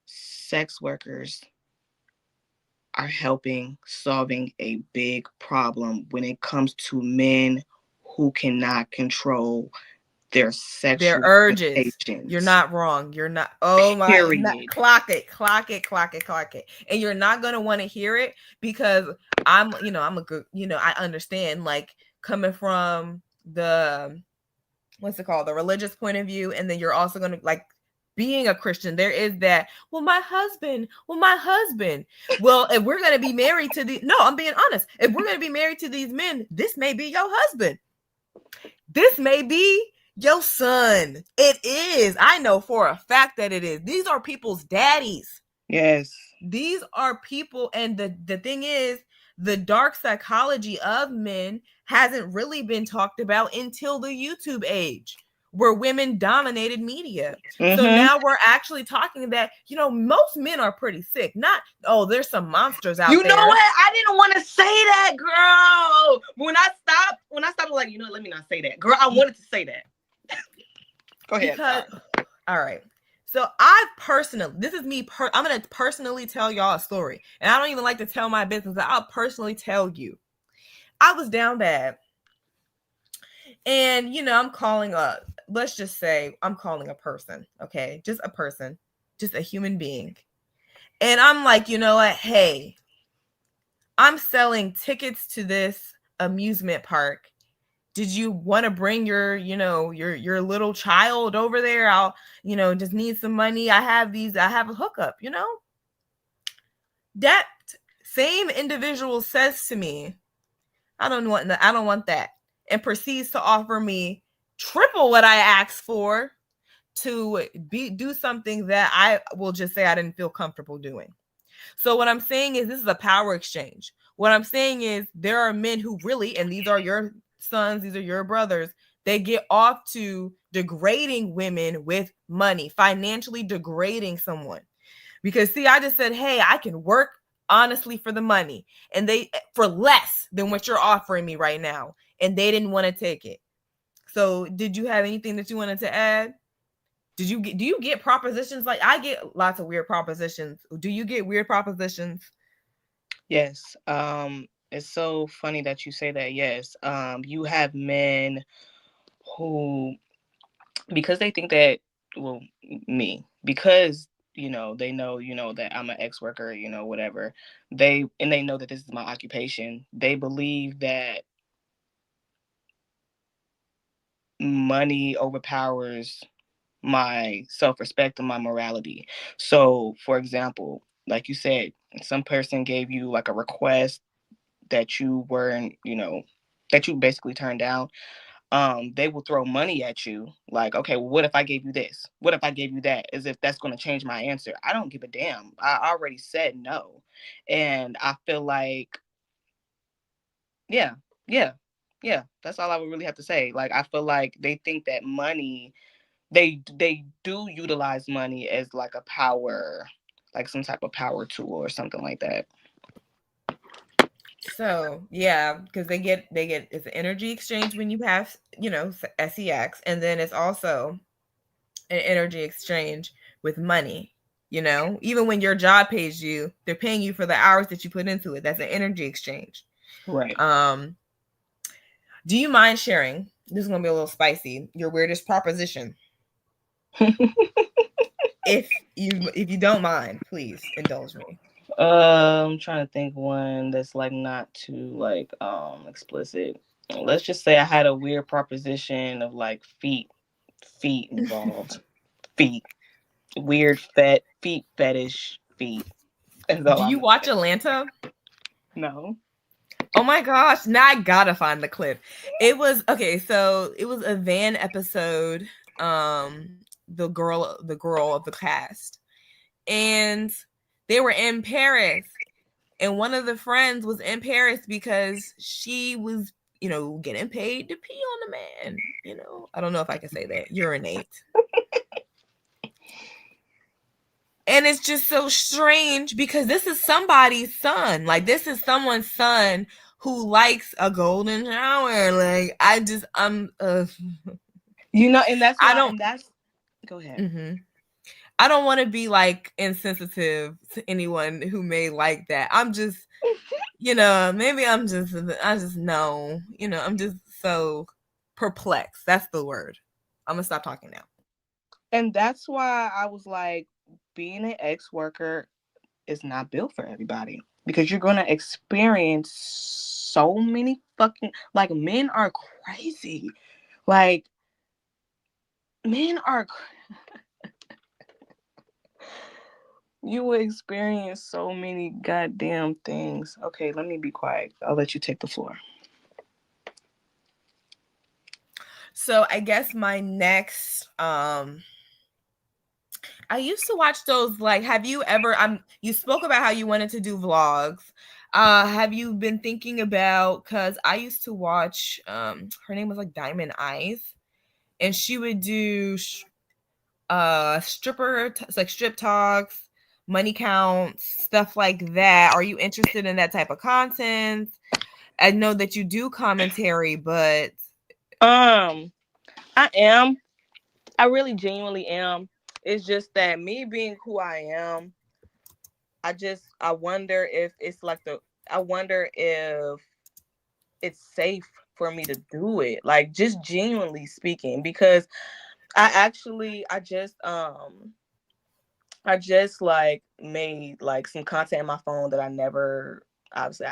sex workers are helping solving a big problem when it comes to men who cannot control their sexual urges. You're not wrong. You're not. Oh my. Clock it. And you're not going to want to hear it because I'm a good, I understand, like, coming from the the religious point of view, and then you're also going to, like, being a Christian, there is that, my husband, well, if we're going to be married to I'm being honest, if we're going to be married to these men, this may be your husband, this may be your son. It is. I know for a fact that it is. These are people's daddies. Yes. These are people, and the thing is, the dark psychology of men hasn't really been talked about until the YouTube age, where women dominated media. Mm-hmm. So now we're actually talking that, most men are pretty sick. Not, there's some monsters out there. You know what? I didn't want to say that, girl. When I stopped, I'm like, let me not say that. Girl, I wanted to say that. Go ahead. All right. So I personally, this is me, I'm going to personally tell y'all a story. And I don't even like to tell my business, but I'll personally tell you. I was down bad. And, I'm calling let's just say I'm calling a person, okay? Just a person, just a human being. And I'm like, you know what? Hey, I'm selling tickets to this amusement park. Did you want to bring your little child over there? I'll, just need some money. I have a hookup, That same individual says to me, I don't want that. And proceeds to offer me triple what I asked for to do something that I will just say I didn't feel comfortable doing. So what I'm saying is this is a power exchange. What I'm saying is there are men who really, and these are your sons, these are your brothers, they get off to degrading women with money, financially degrading someone. Because see, I just said, hey, I can work honestly for the money, and they for less than what you're offering me right now, and they didn't want to take it. So did you have anything that you wanted to add? Do you get propositions? Like I get lots of weird propositions. Do you get weird propositions? Yes. It's so funny that you say that. Yes. You have men who, because they think that, well, me, because they know, that I'm an ex-worker, whatever. They know that this is my occupation. They believe that money overpowers my self-respect and my morality. So, for example, like you said, some person gave you like a request that you weren't, that you basically turned down. They will throw money at you like, okay, well, what if I gave you this? What if I gave you that? As if that's going to change my answer. I don't give a damn. I already said no. And I feel like, yeah, that's all I would really have to say. Like, I feel like they think that money, they do utilize money as like a power, like some type of power tool or something like that. So yeah, because they get it's an energy exchange when you have sex, and then it's also an energy exchange with money. Even when your job pays you, they're paying you for the hours that you put into it. That's an energy exchange. Right. Do you mind sharing? This is gonna be a little spicy. Your weirdest proposition. If you don't mind, please indulge me. I'm trying to think one that's like not too like explicit. Let's just say I had a weird proposition of like feet involved. Feet. Weird feet fetish feet. Do you watch Atlanta? No. Oh my gosh, now I gotta find the clip. It was okay, so it was a Van episode, the girl of the cast. And they were in Paris, and one of the friends was in Paris because she was, getting paid to pee on the man. I don't know if I can say that. Urinate. And it's just so strange because this is somebody's son. Like, this is someone's son who likes a golden shower. Like, and that's why, go ahead. Mm-hmm. I don't want to be like insensitive to anyone who may like that. I'm just, maybe I just know, I'm just so perplexed. That's the word. I'm gonna stop talking now. And that's why I was like, being an ex-worker is not built for everybody, because you're going to experience so many fucking, like, men are crazy. Like, men are you will experience so many goddamn things. Okay, let me be quiet. I'll let you take the floor. So I guess my next, I I used to watch those. Like, have you ever? You spoke about how you wanted to do vlogs. Have you been thinking about? Because I used to watch. Her name was like Diamond Eyes, and she would do like strip talks, money counts, stuff like that. Are you interested in that type of content? I know that you do commentary, but I am. I really genuinely am. It's just that me being who I am, I wonder if I wonder if it's safe for me to do it. Like, just genuinely speaking, because I just like made like some content in my phone that I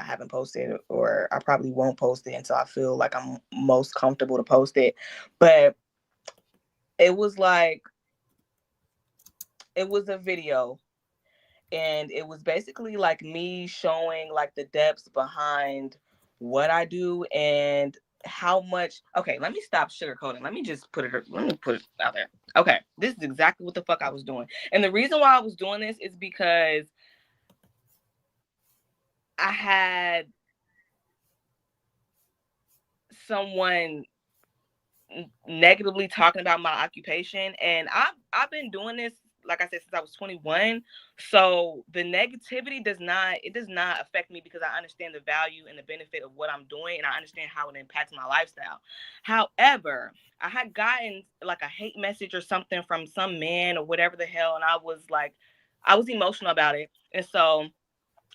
haven't posted, or I probably won't post it until I feel like I'm most comfortable to post it. But it was a video, and it was basically like me showing like the depths behind what I do and how much. Okay, let me stop sugarcoating. Let me put it out there. Okay, this is exactly what the fuck I was doing. And the reason why I was doing this is because I had someone negatively talking about my occupation, and I've been doing this, like I said, since I was 21. So the negativity does not affect me, because I understand the value and the benefit of what I'm doing, and I understand how it impacts my lifestyle. However, I had gotten like a hate message or something from some man or whatever the hell, and I was emotional about it. And so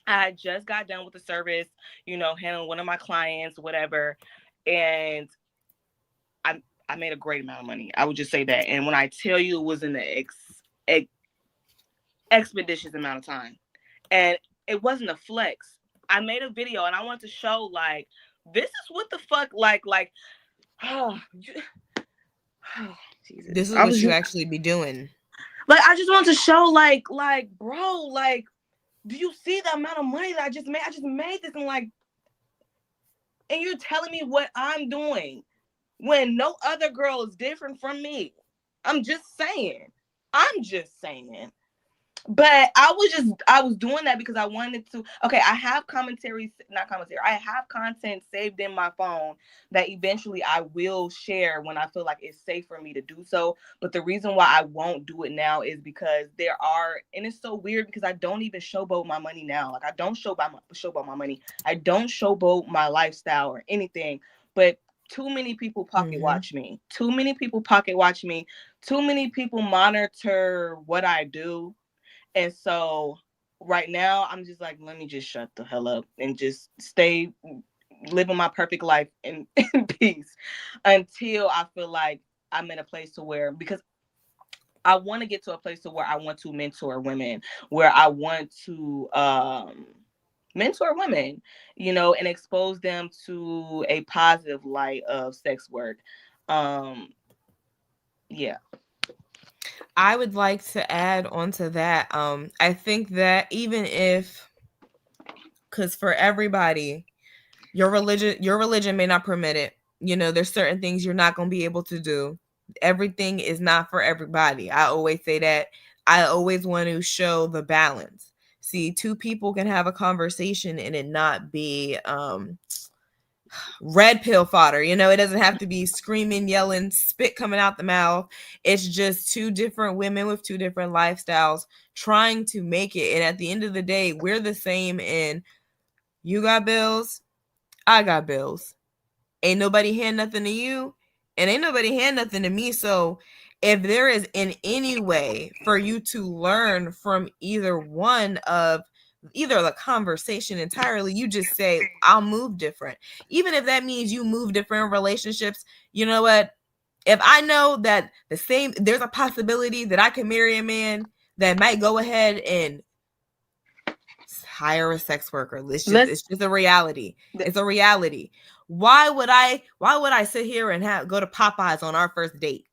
I just got done with the service, handling one of my clients, whatever, and I made a great amount of money. I would just say that. And when I tell you, it was in the expeditious amount of time, and it wasn't a flex. I made a video, and I wanted to show like, this is what the fuck, Jesus. This is what you actually be doing. Like, I just wanted to show like, bro, like, do you see the amount of money that I just made? I just made this, and you're telling me what I'm doing when no other girl is different from me. I'm just saying. But I was doing that because I wanted to. Okay, I have I have content saved in my phone that eventually I will share when I feel like it's safe for me to do so. But the reason why I won't do it now is because and it's so weird, because I don't even showboat my money now. Like, I don't showboat my money. I don't showboat my lifestyle or anything. But too many people pocket watch me. Too many people monitor what I do. And so right now, I'm just like, let me just shut the hell up and just stay living my perfect life in peace until I feel like I'm in a place to where, because I want to get to a place to where I want to mentor women, where I want to mentor women, and expose them to a positive light of sex work. Yeah. I would like to add on to that. I think that because for everybody, your religion may not permit it. There's certain things you're not going to be able to do. Everything is not for everybody. I always say that. I always want to show the balance. See, two people can have a conversation and it not be red pill fodder. It doesn't have to be screaming, yelling, spit coming out the mouth. It's just two different women with two different lifestyles trying to make it. And at the end of the day, we're the same. And you got bills, I got bills. Ain't nobody hand nothing to you, and ain't nobody hand nothing to me. So if there is in any way for you to learn from either the conversation entirely, you just say, I'll move different. Even if that means you move different relationships, you know what? If I know that there's a possibility that I can marry a man that might go ahead and hire a sex worker. It's just a reality. It's a reality. Why would I sit here and go to Popeyes on our first date?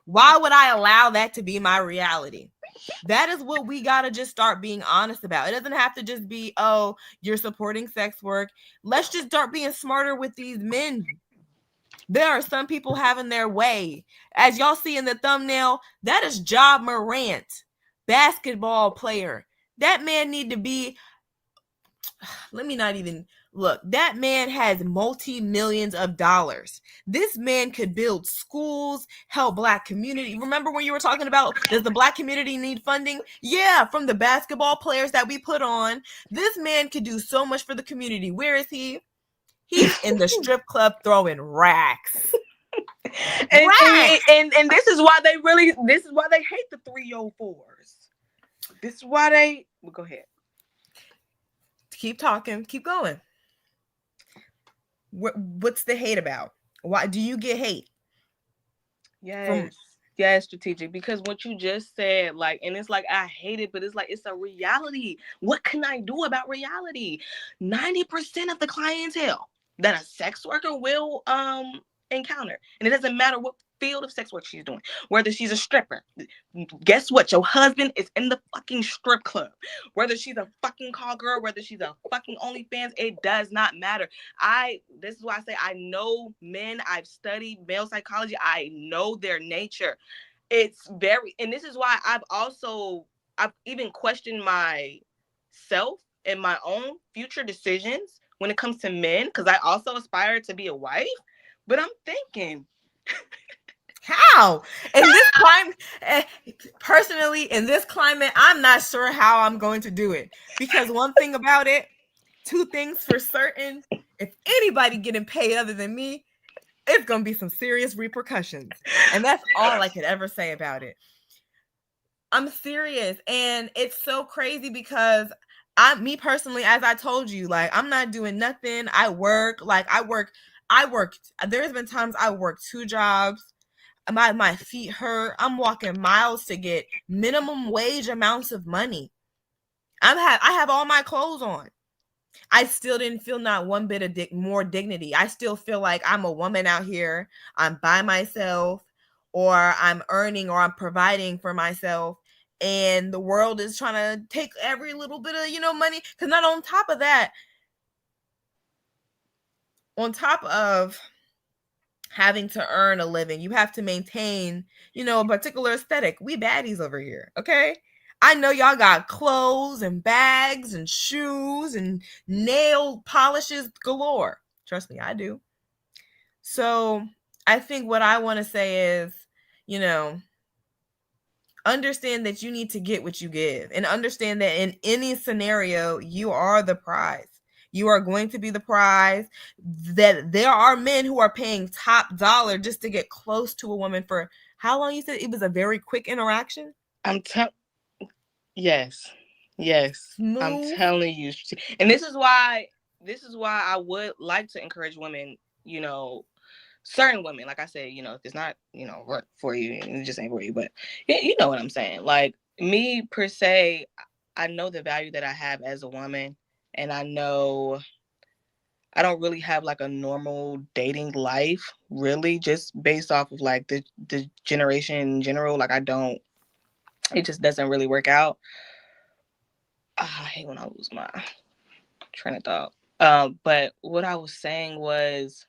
Why would I allow that to be my reality? That is what we got to just start being honest about. It doesn't have to just be, oh, you're supporting sex work. Let's just start being smarter with these men. There are some people having their way. As y'all see in the thumbnail, that is Ja Morant. basketball player. That man need to be, let me not even look. That man has multi-millions of dollars. This man could build schools, help Black community. Remember when you were talking about, does the Black community need funding? Yeah, from the basketball players that we put on. This man could do so much for the community. Where is he? He's in the strip club throwing racks. And this is why they hate the 304s. This is why they go ahead. Keep talking. Keep going. What's the hate about? Why do you get hate? Yes. Yes, strategic. Because what you just said, like, and it's like, I hate it, but it's like, it's a reality. What can I do about reality? 90% of the clientele that a sex worker will encounter, and it doesn't matter what field of sex work she's doing, whether she's a stripper, guess what? Your husband is in the fucking strip club. Whether she's a fucking call girl, whether she's a fucking OnlyFans, it does not matter. This is why I say I know men. I've studied male psychology. I know their nature. It's very, and this is why I've even questioned myself and my own future decisions when it comes to men, because I also aspire to be a wife. But I'm thinking, how in this climate, personally, in this climate, I'm not sure how I'm going to do it, because one thing about it, two things for certain: if anybody getting paid other than me, it's gonna be some serious repercussions, and that's all I could ever say about it. I'm serious, and it's so crazy because me personally, as I told you, like, I'm not doing nothing. I work. There's been times I work 2 jobs. My feet hurt. I'm walking miles to get minimum wage amounts of money. I have all my clothes on. I still didn't feel not one bit of more dignity. I still feel like I'm a woman out here. I'm by myself, or I'm earning, or I'm providing for myself, and the world is trying to take every little bit of, money. Because not on top of that, on top of having to earn a living, you have to maintain, a particular aesthetic. We baddies over here, okay? I know y'all got clothes and bags and shoes and nail polishes galore. Trust me, I do. So I think what I want to say is, understand that you need to get what you give, and understand that in any scenario, you are the prize. You are going to be the prize. That there are men who are paying top dollar just to get close to a woman for how long? You said it was a very quick interaction? Yes. Smooth. I'm telling you. And this is why I would like to encourage women, certain women, like I said, if it's not, work for you, it just ain't for you. But you know what I'm saying? Like, me per se, I know the value that I have as a woman, and I know I don't really have like a normal dating life, really, just based off of like the generation in general. Like, it just doesn't really work out. I hate when I lose my train of thought. But what I was saying was,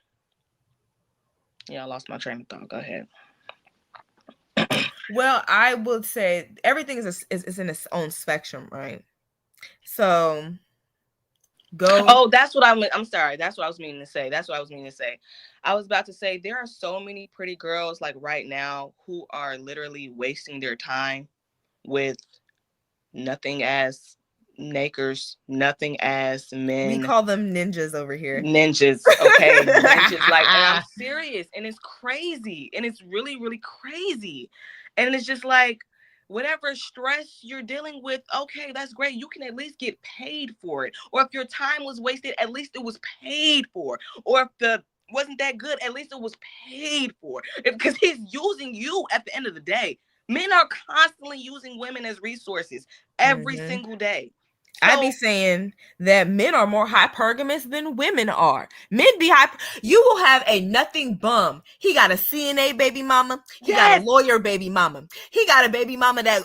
I lost my train of thought. Go ahead. Well, I would say everything is in its own spectrum, right? So go. Oh, that's what I'm sorry. That's what I was meaning to say. I was about to say there are so many pretty girls like right now who are literally wasting their time with nothing as nakers, nothing as men. We call them ninjas over here. Ninjas, okay. Ninjas, like, and I'm serious, and it's crazy, and it's really, really crazy. And it's just like, whatever stress you're dealing with, okay, that's great. You can at least get paid for it. Or if your time was wasted, at least it was paid for. Or if the wasn't that good, at least it was paid for. Because he's using you at the end of the day. Men are constantly using women as resources every single day. I be saying that men are more hypergamous than women are. Men be you will have a nothing bum. He got a CNA baby mama. He got a lawyer baby mama. He got a baby mama that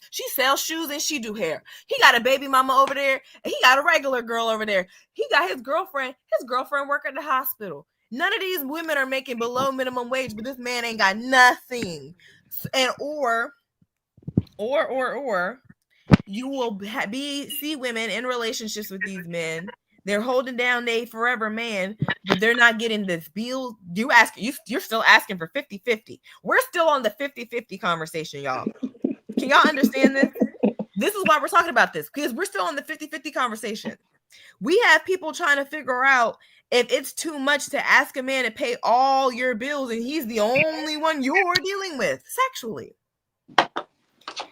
she sells shoes and she do hair. He got a baby mama over there. And he got a regular girl over there. He got his girlfriend. His girlfriend work at the hospital. None of these women are making below minimum wage, but this man ain't got nothing. And or Or you will see women in relationships with these men. They're holding down a forever man, but they're not getting this bill. You're still asking for 50-50. We're still on the 50-50 conversation, y'all. Can y'all understand this? This is why we're talking about this, because we're still on the 50-50 conversation. We have people trying to figure out if it's too much to ask a man to pay all your bills and he's the only one you're dealing with sexually.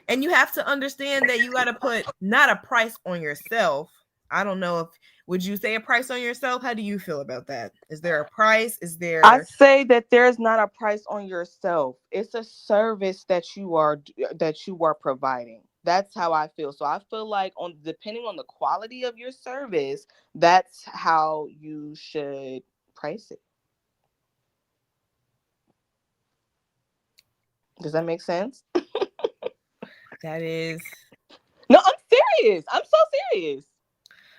And you have to understand that you got to put not a price on yourself. I don't know if, would you say a price on yourself? How do you feel about that? Is there a price? Is there? I say that there's not a price on yourself. It's a service that you are providing. That's how I feel. So I feel like depending on the quality of your service, that's how you should price it. Does that make sense? That is. No, I'm serious. I'm so serious.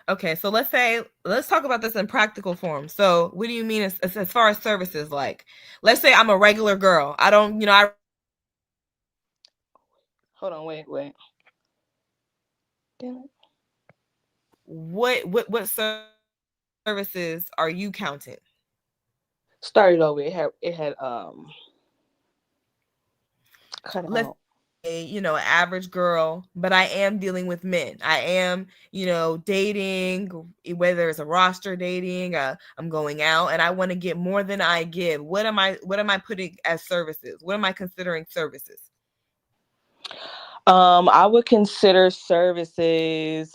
Okay, so let's talk about this in practical form. So what do you mean as far as services? Like, let's say I'm a regular girl. I don't, Hold on, wait. Damn it. What services are you counting? Started over. It had cut out. An average girl, but I am dealing with men. I am, dating, whether it's a roster dating, I'm going out, and I want to get more than I give. What am I putting as services? What am I considering services? I would consider services,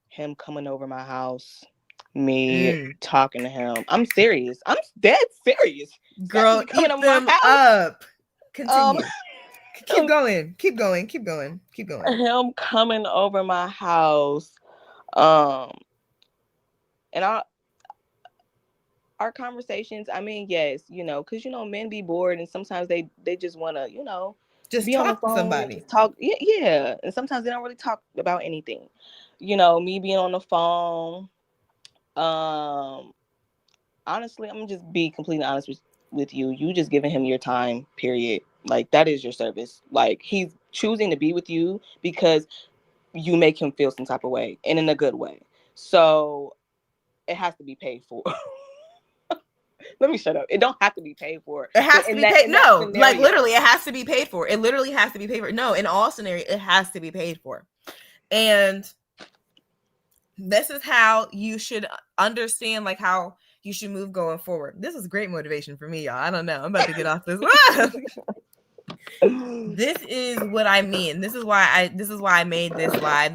him coming over my house, me talking to him. I'm serious. I'm dead serious. Girl, eat them up. Continue. Keep going. Him coming over my house, and our conversations. I mean, yes, because men be bored, and sometimes they just want to, just be talk on the phone, to somebody. Just talk, yeah, and sometimes they don't really talk about anything. Me being on the phone. Honestly, I'm gonna just be completely honest with you. You just giving him your time, period. Like, that is your service. Like, he's choosing to be with you because you make him feel some type of way, and in a good way. So it has to be paid for. Let me shut up. It don't have to be paid for. It has to be paid. No, like, literally, it has to be paid for. It literally has to be paid for. No, in all scenarios, it has to be paid for. And this is how you should understand, like, how you should move going forward. This is great motivation for me, y'all. I don't know. I'm about to get off this. This is what I mean. This is why I made this live.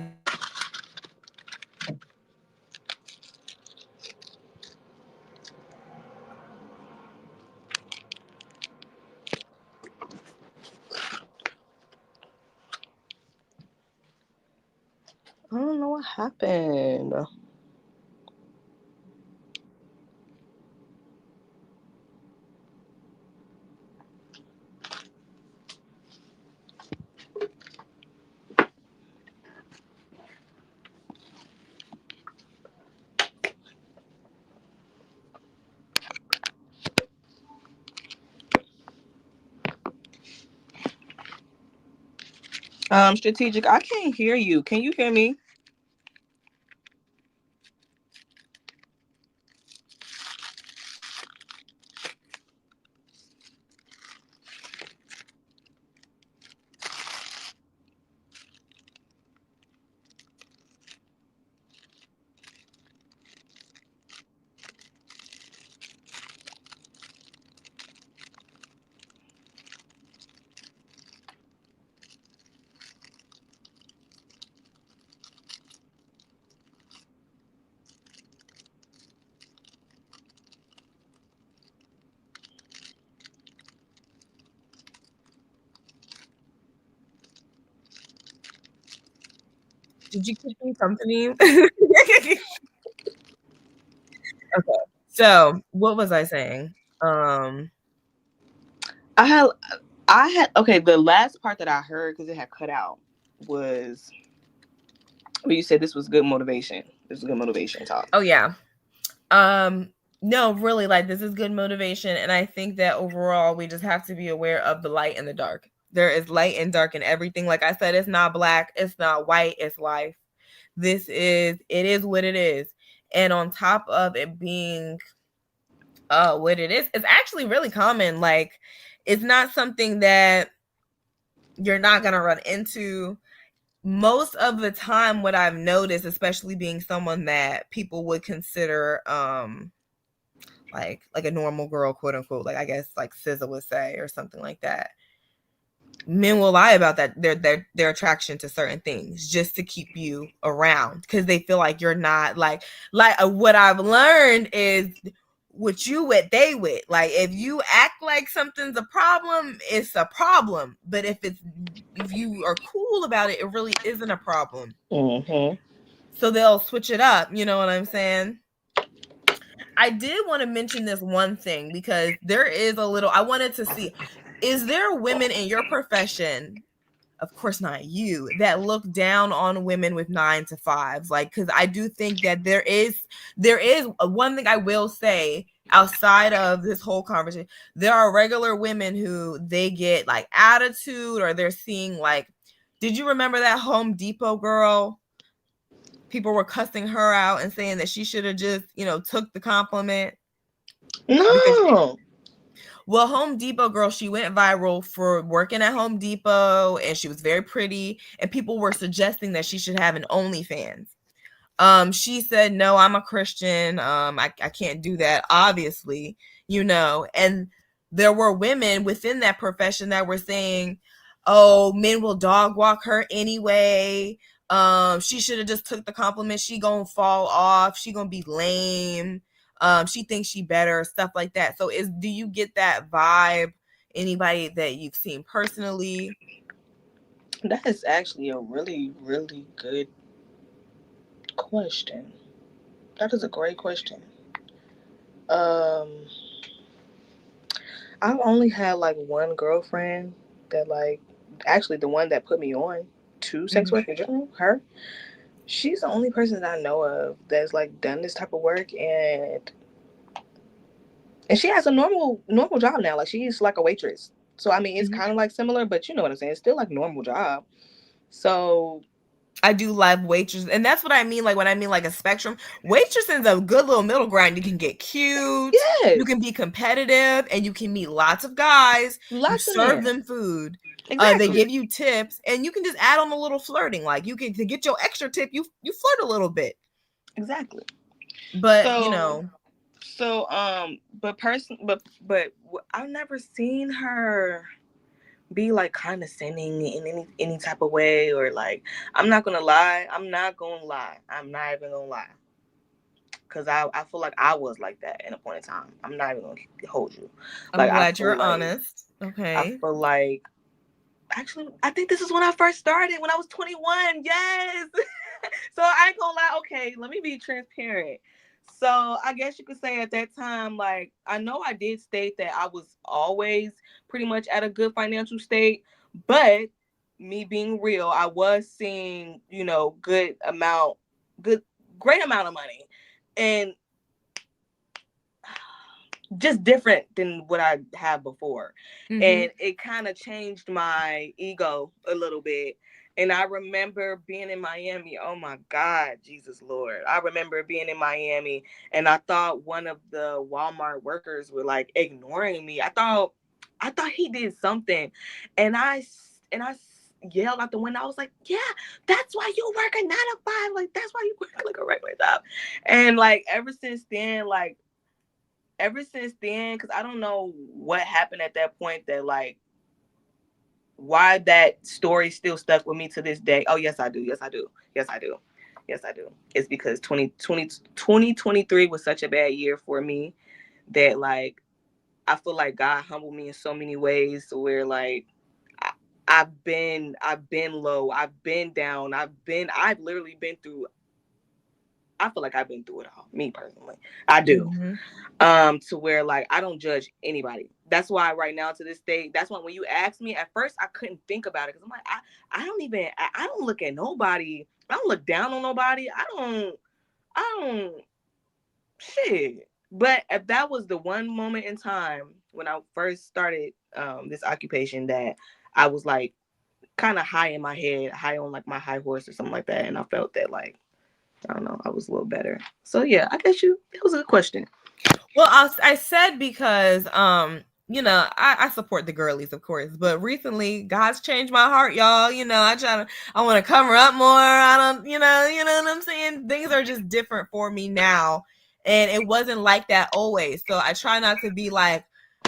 I don't know what happened. Strategic, I can't hear you. Can you hear me? Did you keep me company? Okay. So what was I saying? I had okay. The last part that I heard, because it had cut out, was where you said this was good motivation. This is good motivation talk. Oh yeah. No, really, like, this is good motivation. And I think that overall, we just have to be aware of the light and the dark. There is light and dark in everything. Like I said, it's not black, it's not white, it's life. It is what it is. And on top of it being what it is, it's actually really common. Like, it's not something that you're not going to run into. Most of the time, what I've noticed, especially being someone that people would consider like a normal girl, quote unquote, like I guess like SZA would say or something like that, men will lie about that their attraction to certain things just to keep you around because they feel like you're not like what I've learned is what you with they with. Like, if you act like something's a problem, it's a problem. But if you are cool about it, it really isn't a problem. So they'll switch it up, you know what I'm saying? I did want to mention this one thing because there is a little, I wanted to see, is there women in your profession, of course not you, that look down on women with 9 to 5s? Like, because I do think that there is one thing I will say outside of this whole conversation, there are regular women who they get like attitude, or they're seeing like, did you remember that Home Depot girl? People were cussing her out and saying that she should have just, took the compliment. No. Well, Home Depot girl, she went viral for working at Home Depot, and she was very pretty, and people were suggesting that she should have an OnlyFans. She said, no, I'm a Christian. I can't do that, obviously, and there were women within that profession that were saying, oh, men will dog walk her anyway. She should have just took the compliment. She gonna fall off. She gonna be lame. She thinks she better, stuff like that. So do you get that vibe? Anybody that you've seen personally? That is actually a really, really good question. That is a great question. I've only had like one girlfriend that, like, actually the one that put me on to sex work in general, her. She's the only person that I know of that's like done this type of work, and she has a normal job now. Like, she's like a waitress. So I mean, it's kind of like similar, but you know what I'm saying? It's still like normal job. So I do love waitresses, and that's what I mean. Like, when I mean like a spectrum, waitressing is a good little middle ground. You can get cute, yes, you can be competitive, and you can meet lots of guys. You serve them food. Exactly. They give you tips, and you can just add on a little flirting. Like, you can, to get your extra tip, you flirt a little bit. Exactly. But but I've never seen her be like condescending in any type of way, or like, I'm not even gonna lie, because I feel like I was like that in a point in time. I'm not even gonna hold you. I'm glad you're honest. Okay. I feel like, actually, I think this is when I first started, when I was 21. Yes. So I ain't gonna lie. Okay, let me be transparent. So I guess you could say at that time, like, I know I did state that I was always pretty much at a good financial state, but me being real, I was seeing, great amount of money, and just different than what I had before. And it kind of changed my ego a little bit. And I remember being in Miami. Oh my God, Jesus Lord. I remember being in Miami, and I thought one of the Walmart workers were like ignoring me. I thought he did something. And I yelled out the window. I was like, yeah, that's why you work a 9 to 5. Like, that's why you work like a regular job. And like, ever since then, because I don't know what happened at that point, that like, why that story still stuck with me to this day. Oh, yes, I do. It's because 2023 was such a bad year for me that, like, I feel like God humbled me in so many ways, where like I've been low, I've been down, I've literally been through. I feel like I've been through it all, me personally. I do. To where, like, I don't judge anybody. That's why right now, to this day, that's why when you asked me, at first I couldn't think about it, because I'm like, I don't look at nobody. I don't look down on nobody. I don't shit. But if that was the one moment in time when I first started this occupation that I was like kind of high in my head, high on like my high horse or something like that, and I felt that like I don't know, I was a little better. So yeah, I guess it was a good question. Well, I said because you know, I support the girlies, of course, but recently God's changed my heart, y'all. You know, I want to cover up more. I don't, you know what I'm saying? Things are just different for me now. And it wasn't like that always. So I try not to be like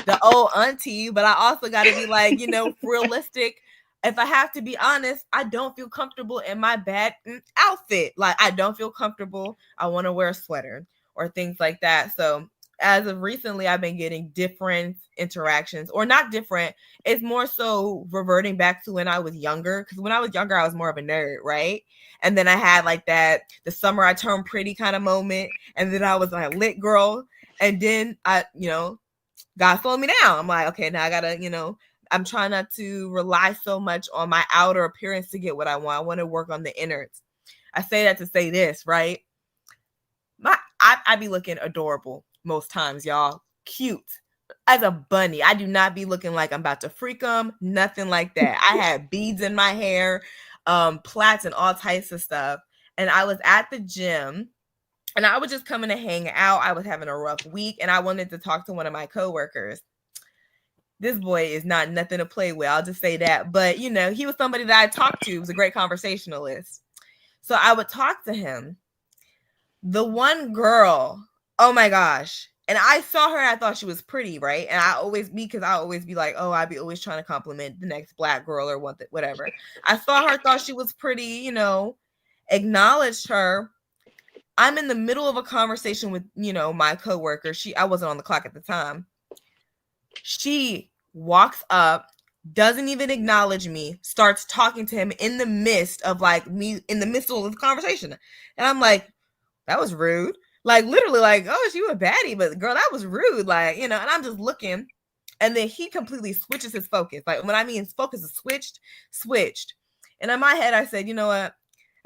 the old auntie, but I also got to be like, you know, realistic. If I have to be honest, I don't feel comfortable in my bad outfit. Like, I don't feel comfortable. I want to wear a sweater or things like that. So as of recently, I've been getting different interactions, or not different. It's more so reverting back to when I was younger. Because when I was younger, I was more of a nerd, right? And then I had like the summer I turned pretty kind of moment. And then I was like a lit girl. And then God slowed me down. I'm like, okay, now I gotta, I'm trying not to rely so much on my outer appearance to get what I want. I want to work on the innards. I say that to say this, right? I be looking adorable most times, y'all. Cute as a bunny. I do not be looking like I'm about to freak them. Nothing like that. I had beads in my hair, plaits and all types of stuff. And I was at the gym and I was just coming to hang out. I was having a rough week and I wanted to talk to one of my coworkers. This boy is not nothing to play with. I'll just say that. But, he was somebody that I talked to. He was a great conversationalist. So I would talk to him. The one girl, oh my gosh. And I saw her and I thought she was pretty, right? And I always be like, oh, I be always trying to compliment the next black girl or whatever. I saw her, thought she was pretty, acknowledged her. I'm in the middle of a conversation with, my coworker. I wasn't on the clock at the time. She walks up, doesn't even acknowledge me, starts talking to him in the midst of me in the midst of the conversation. And I'm like, that was rude. Like literally like, oh, she was a baddie, but girl, that was rude. Like, and I'm just looking. And then he completely switches his focus. Like when I mean his focus is switched. And in my head, I said, you know what?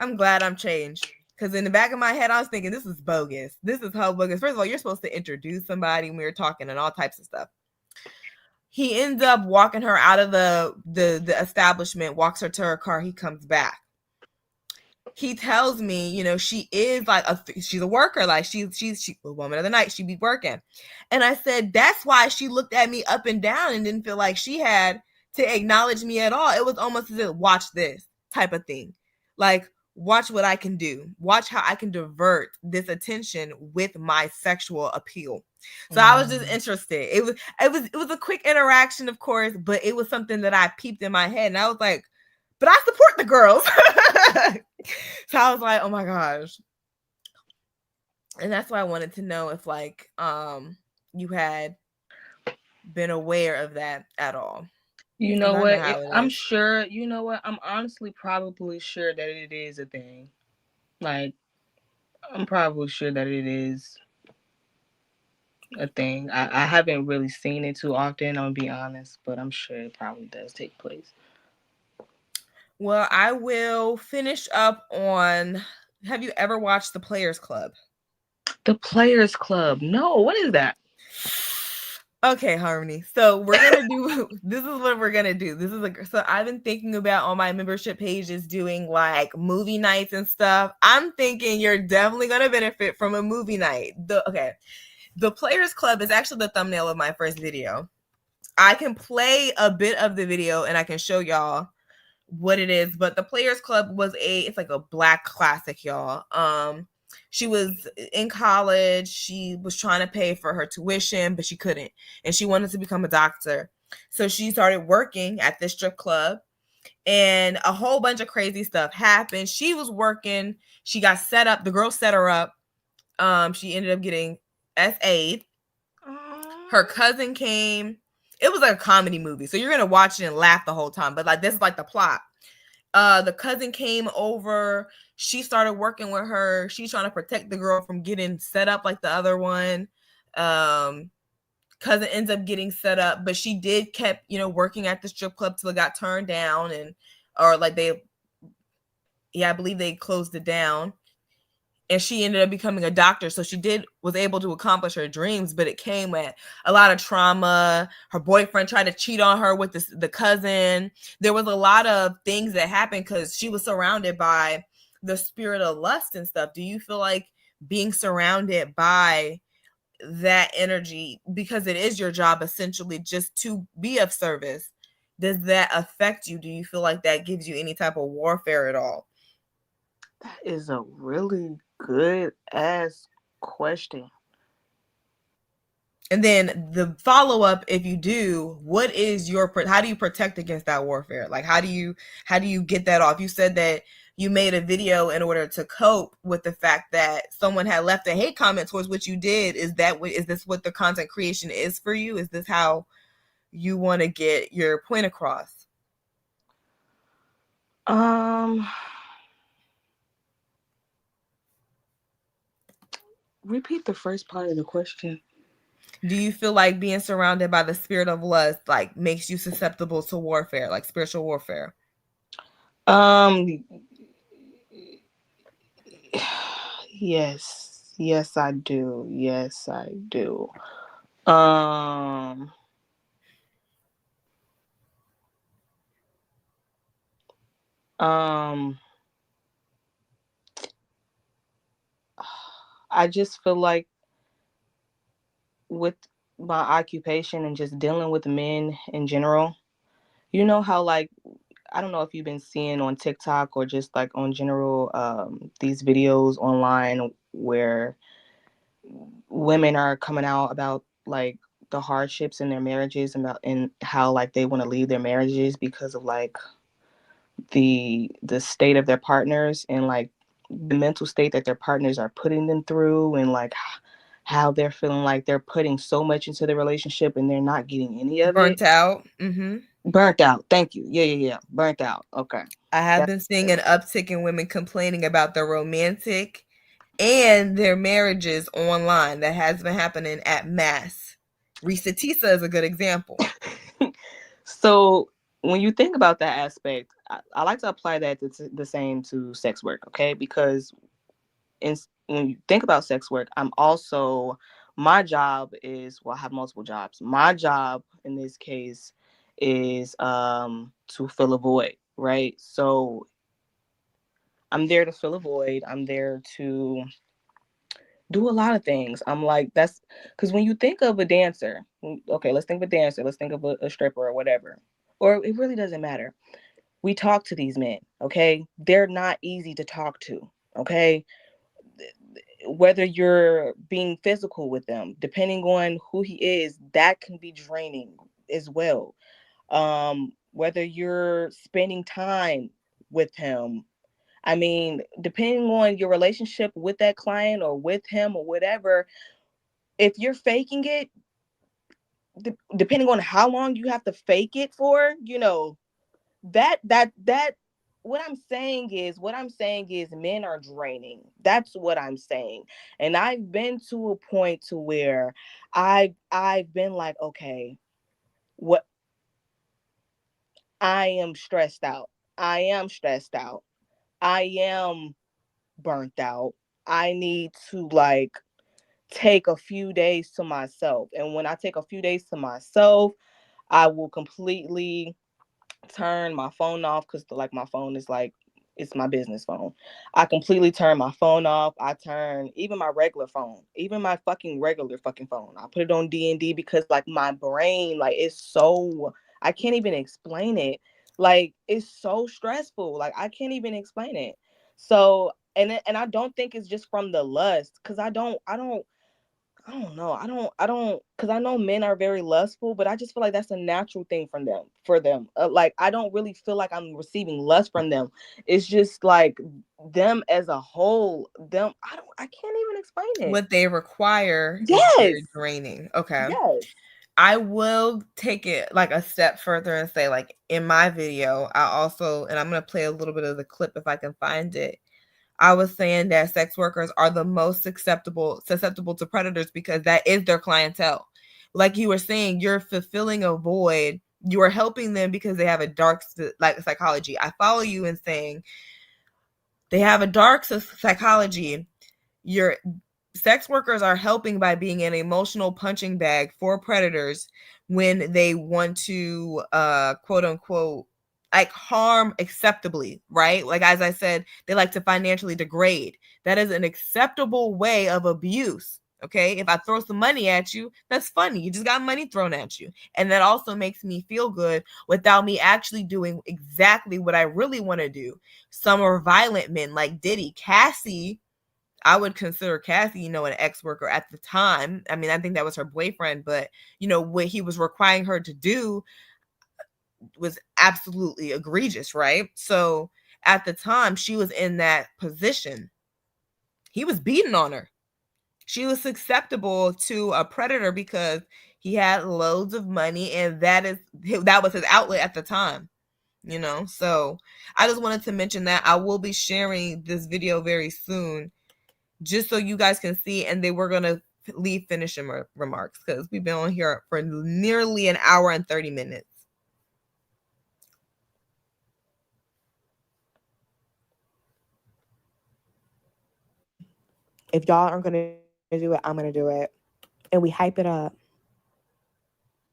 I'm glad I'm changed. Because in the back of my head, I was thinking, this is bogus. This is how bogus. First of all, you're supposed to introduce somebody when we were talking and all types of stuff. He ends up walking her out of the establishment, walks her to her car. He comes back. He tells me, she is like she's a worker, like she's a woman of the night. She be working. And I said, that's why she looked at me up and down and didn't feel like she had to acknowledge me at all. It was almost as if, watch this type of thing. Like, watch what I can do. Watch how I can divert this attention with my sexual appeal. So I was just interested. It was a quick interaction, of course, but it was something that I peeped in my head. And I was like, but I support the girls. So I was like, oh my gosh. And that's why I wanted to know if you had been aware of that at all. You know what? I'm sure, I'm honestly probably sure that it is a thing. Like, I'm probably sure that it is a thing. I haven't really seen it too often, I'm gonna be honest, but I'm sure it probably does take place. Well, I will finish up on, have you ever watched The Players Club? The Players Club? No, what is that? Okay, Harmony. So we're going to do, this is what we're going to do. So I've been thinking about on my membership pages doing like movie nights and stuff. I'm thinking you're definitely going to benefit from a movie night. The Players Club is actually the thumbnail of my first video. I can play a bit of the video and I can show y'all what it is, but the Players Club it's like a black classic, y'all. She was in college. She was trying to pay for her tuition, but she couldn't, and she wanted to become a doctor. So she started working at this strip club, and a whole bunch of crazy stuff happened. She was working. She got set up. The girl set her up. She ended up getting SA'd. Her cousin came. It was like a comedy movie, so you're gonna watch it and laugh the whole time. But this is like the plot. The cousin came over. She started working with her. She's trying to protect the girl from getting set up like the other one. Cousin ends up getting set up, but she kept working at the strip club till it got turned down, I believe they closed it down. and she ended up becoming a doctor. So she was able to accomplish her dreams, but it came at a lot of trauma. Her boyfriend tried to cheat on her with the cousin. There was a lot of things that happened because she was surrounded by the spirit of lust and stuff. Do you feel like being surrounded by that energy, because it is your job essentially just to be of service, does that affect you? Do you feel like that gives you any type of warfare at all? That is a really good ass question. And then the follow-up, if you do, what is how do you protect against that warfare? Like, how do you get that off? You said that you made a video in order to cope with the fact that someone had left a hate comment towards what you did. Is this what the content creation is for you? Is this how you want to get your point across? Repeat the first part of the question. Do you feel like being surrounded by the spirit of lust like makes you susceptible to warfare, like spiritual warfare? Yes, I do. Yes, I do. I just feel like with my occupation and just dealing with men in general, you know how, like, I don't know if you've been seeing on TikTok or just like on general these videos online where women are coming out about like the hardships in their marriages and how like they want to leave their marriages because of like the state of their partners and like the mental state that their partners are putting them through, and like how they're feeling like they're putting so much into the relationship and they're not getting any of Burnt it. out. Mm-hmm. Burnt out. Thank you. Yeah. Burnt out. Okay. I have been seeing an uptick in women complaining about their romantic and their marriages online. That has been happening at mass. Risa Tisa is a good example. So when you think about that aspect, I like to apply that the same to sex work, okay? Because when you think about sex work, my job is, well, I have multiple jobs. My job in this case is to fill a void, right? So I'm there to fill a void. I'm there to do a lot of things. I'm like, that's because when you think of a dancer, okay, let's think of a dancer, let's think of a stripper or whatever, or it really doesn't matter. We talk to these men, okay? They're not easy to talk to, okay? Whether you're being physical with them, depending on who he is, that can be draining as well. Whether you're spending time with him, I mean, depending on your relationship with that client or with him or whatever, if you're faking it, depending on how long you have to fake it for, you know, that what I'm saying is men are draining. That's what I'm saying. And I've been to a point to where I've been like, okay, what, I am stressed out. I am burnt out. I need to like take a few days to myself. And when I take a few days to myself, I will completely turn my phone off, because like my phone is like, it's my business phone. I completely turn my phone off. I turn even my regular phone, even my regular phone. I put it on D&D because like my brain, like it's so, I can't even explain it. Like it's so stressful. Like I can't even explain it. So and I don't think it's just from the lust, because I don't know, because I know men are very lustful, but I just feel like that's a natural thing for them. Like I don't really feel like I'm receiving lust from them. It's just like them as a whole. I can't even explain it. What they require is very draining. Okay. Yes. I will take it like a step further and say, like in my video, and I'm going to play a little bit of the clip if I can find it. I was saying that sex workers are the most susceptible to predators because that is their clientele. Like you were saying, you're fulfilling a void. You are helping them because they have a dark psychology. I follow you in saying they have a dark psychology. your sex workers are helping by being an emotional punching bag for predators when they want to quote unquote like harm acceptably, right? Like as I said, they like to financially degrade. That is an acceptable way of abuse. Okay, if I throw some money at you, that's funny. You just got money thrown at you. And that also makes me feel good without me actually doing exactly what I really want to do. Some are violent men like Diddy. Cassie, I would consider Cassie, an ex worker at the time. I mean, I think that was her boyfriend, but, what he was requiring her to do was absolutely egregious, right? So at the time, she was in that position. He was beating on her. She was susceptible to a predator because he had loads of money, and that was his outlet at the time. So I just wanted to mention that. I will be sharing this video very soon just so you guys can see, and then we're going to leave finishing remarks because we've been on here for nearly an hour and 30 minutes. If y'all aren't going to do it, I'm going to do it. And we hype it up.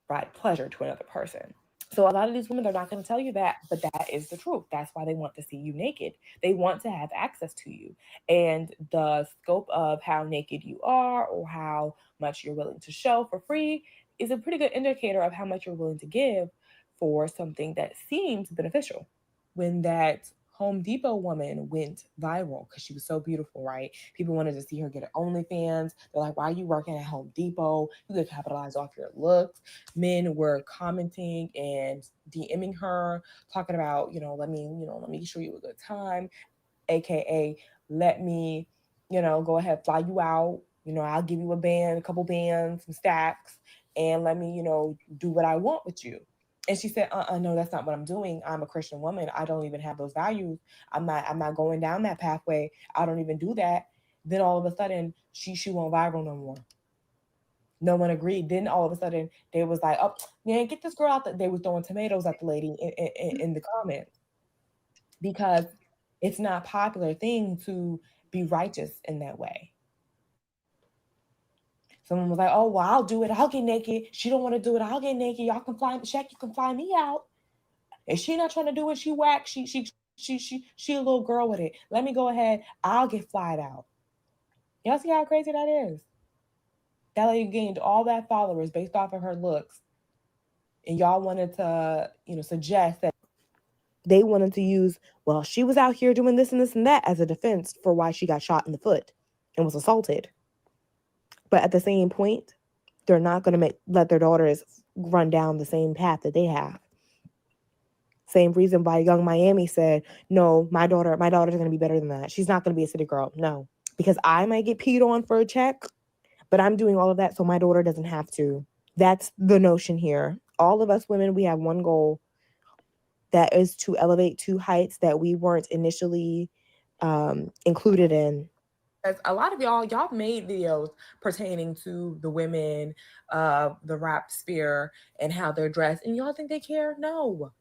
Right, pleasure to another person. So a lot of these women are not going to tell you that, but that is the truth. That's why they want to see you naked. They want to have access to you. And the scope of how naked you are or how much you're willing to show for free is a pretty good indicator of how much you're willing to give for something that seems beneficial. When that Home Depot woman went viral because she was so beautiful, right? People wanted to see her get an OnlyFans. They're like, why are you working at Home Depot? You could capitalize off your looks. Men were commenting and DMing her, talking about, let me show you a good time, aka let me, go ahead, fly you out. I'll give you a couple bands, some stacks, and let me, do what I want with you. And she said, no, that's not what I'm doing. I'm a Christian woman. I don't even have those values. I'm not going down that pathway. I don't even do that. Then all of a sudden, she won't viral no more. No one agreed. Then all of a sudden, they was like, oh, man, get this girl out. They was throwing tomatoes at the lady in the comments because it's not a popular thing to be righteous in that way. Someone was like, oh, well, I'll do it. I'll get naked. She don't want to do it. I'll get naked. Y'all can fly, Shaq, you can fly me out. If she not trying to do it, she whack. She a little girl with it. Let me go ahead. I'll get flied out. Y'all see how crazy that is? That lady gained all that followers based off of her looks. And y'all wanted to, suggest that they wanted to use, well, she was out here doing this and this and that as a defense for why she got shot in the foot and was assaulted. But at the same point, they're not going to let their daughters run down the same path that they have. Same reason why Young Miami said, no, my daughter's going to be better than that. She's not going to be a city girl. No, because I might get peed on for a check, but I'm doing all of that so my daughter doesn't have to. That's the notion here. All of us women, we have one goal. That is to elevate to heights that we weren't initially included in. As a lot of y'all made videos pertaining to the women of the rap sphere and how they're dressed, and y'all think they care? No.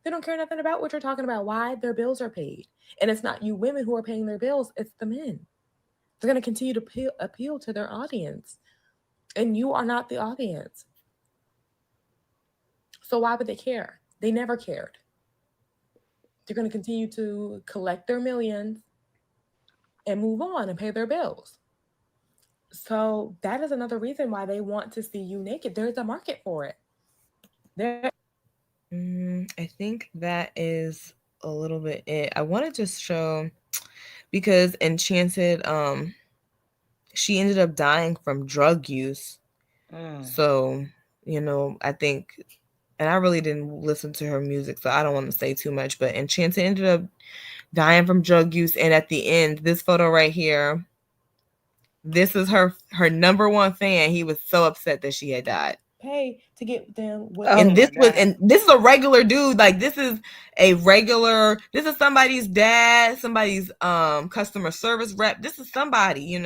They don't care nothing about what you're talking about. Why? Their bills are paid. And it's not you women who are paying their bills, it's the men. They're going to continue to appeal to their audience. And you are not the audience. So why would they care? They never cared. They're going to continue to collect their millions and move on and pay their bills. So that is another reason why they want to see you naked. There's a market for it. I think that is a little bit it. I wanted to show, because Enchanted, she ended up dying from drug use. So, I think, and I really didn't listen to her music, so I don't want to say too much, but Enchanted ended up dying from drug use. And at the end, this photo right here, this is her number one fan. He was so upset that she had died. Pay to get them and this is a regular dude. Like, this is somebody's dad, somebody's customer service rep. This is somebody,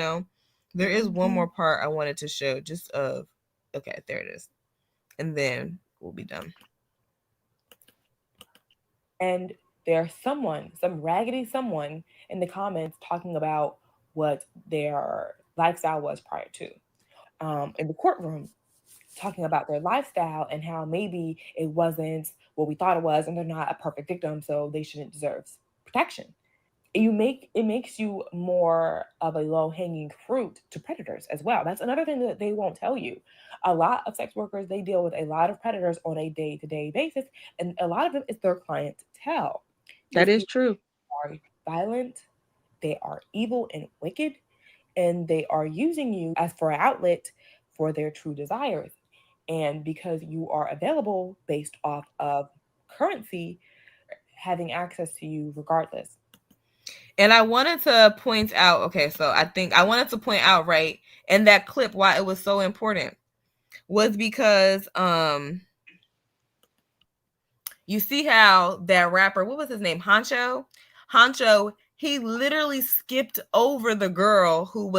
There is one more part I wanted to show just of, okay, there it is. And then we'll be done. And there's some raggedy someone in the comments talking about what their lifestyle was prior to. In the courtroom, talking about their lifestyle and how maybe it wasn't what we thought it was, and they're not a perfect victim, so they shouldn't deserve protection. It makes you more of a low-hanging fruit to predators as well. That's another thing that they won't tell you. A lot of sex workers, they deal with a lot of predators on a day-to-day basis, and a lot of them is their clientele. That is true. They are violent, they are evil and wicked, and they are using you as for an outlet for their true desires. And because you are available based off of currency, having access to you regardless. And I wanted to point out, okay, so I think I wanted to point out, right, in that clip why it was so important was because you see how that rapper, what was his name? Honcho, he literally skipped over the girl who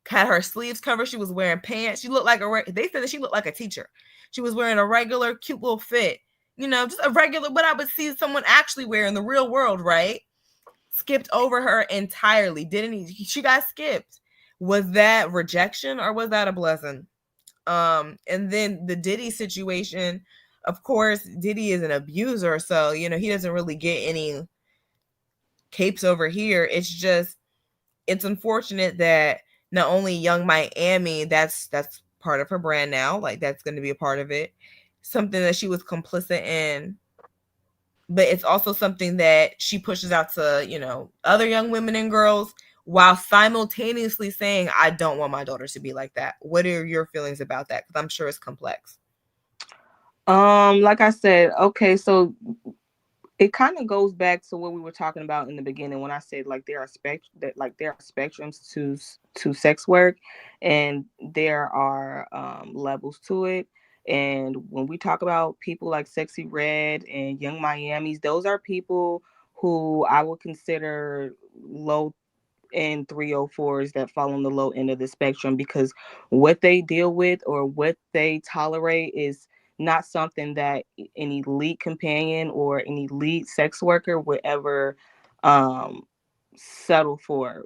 had her sleeves covered. She was wearing pants. She looked like they said that she looked like a teacher. She was wearing a regular cute little fit, just a regular, what I would see someone actually wear in the real world, right? Skipped over her entirely. Didn't he? She got skipped. Was that rejection or was that a blessing? And then the Diddy situation, of course, Diddy is an abuser, so he doesn't really get any capes over here. It's unfortunate that not only Young Miami, that's part of her brand now, like that's going to be a part of it, something that she was complicit in, but it's also something that she pushes out to, other young women and girls while simultaneously saying, I don't want my daughters to be like that. What are your feelings about that? Because I'm sure it's complex. Like I said, okay, so it kind of goes back to what we were talking about in the beginning when I said like there are spectrums to sex work, and there are levels to it. And when we talk about people like Sexy Red and Young Miamis, those are people who I would consider low and 304s that fall on the low end of the spectrum, because what they deal with or what they tolerate is not something that an elite companion or an elite sex worker would ever settle for.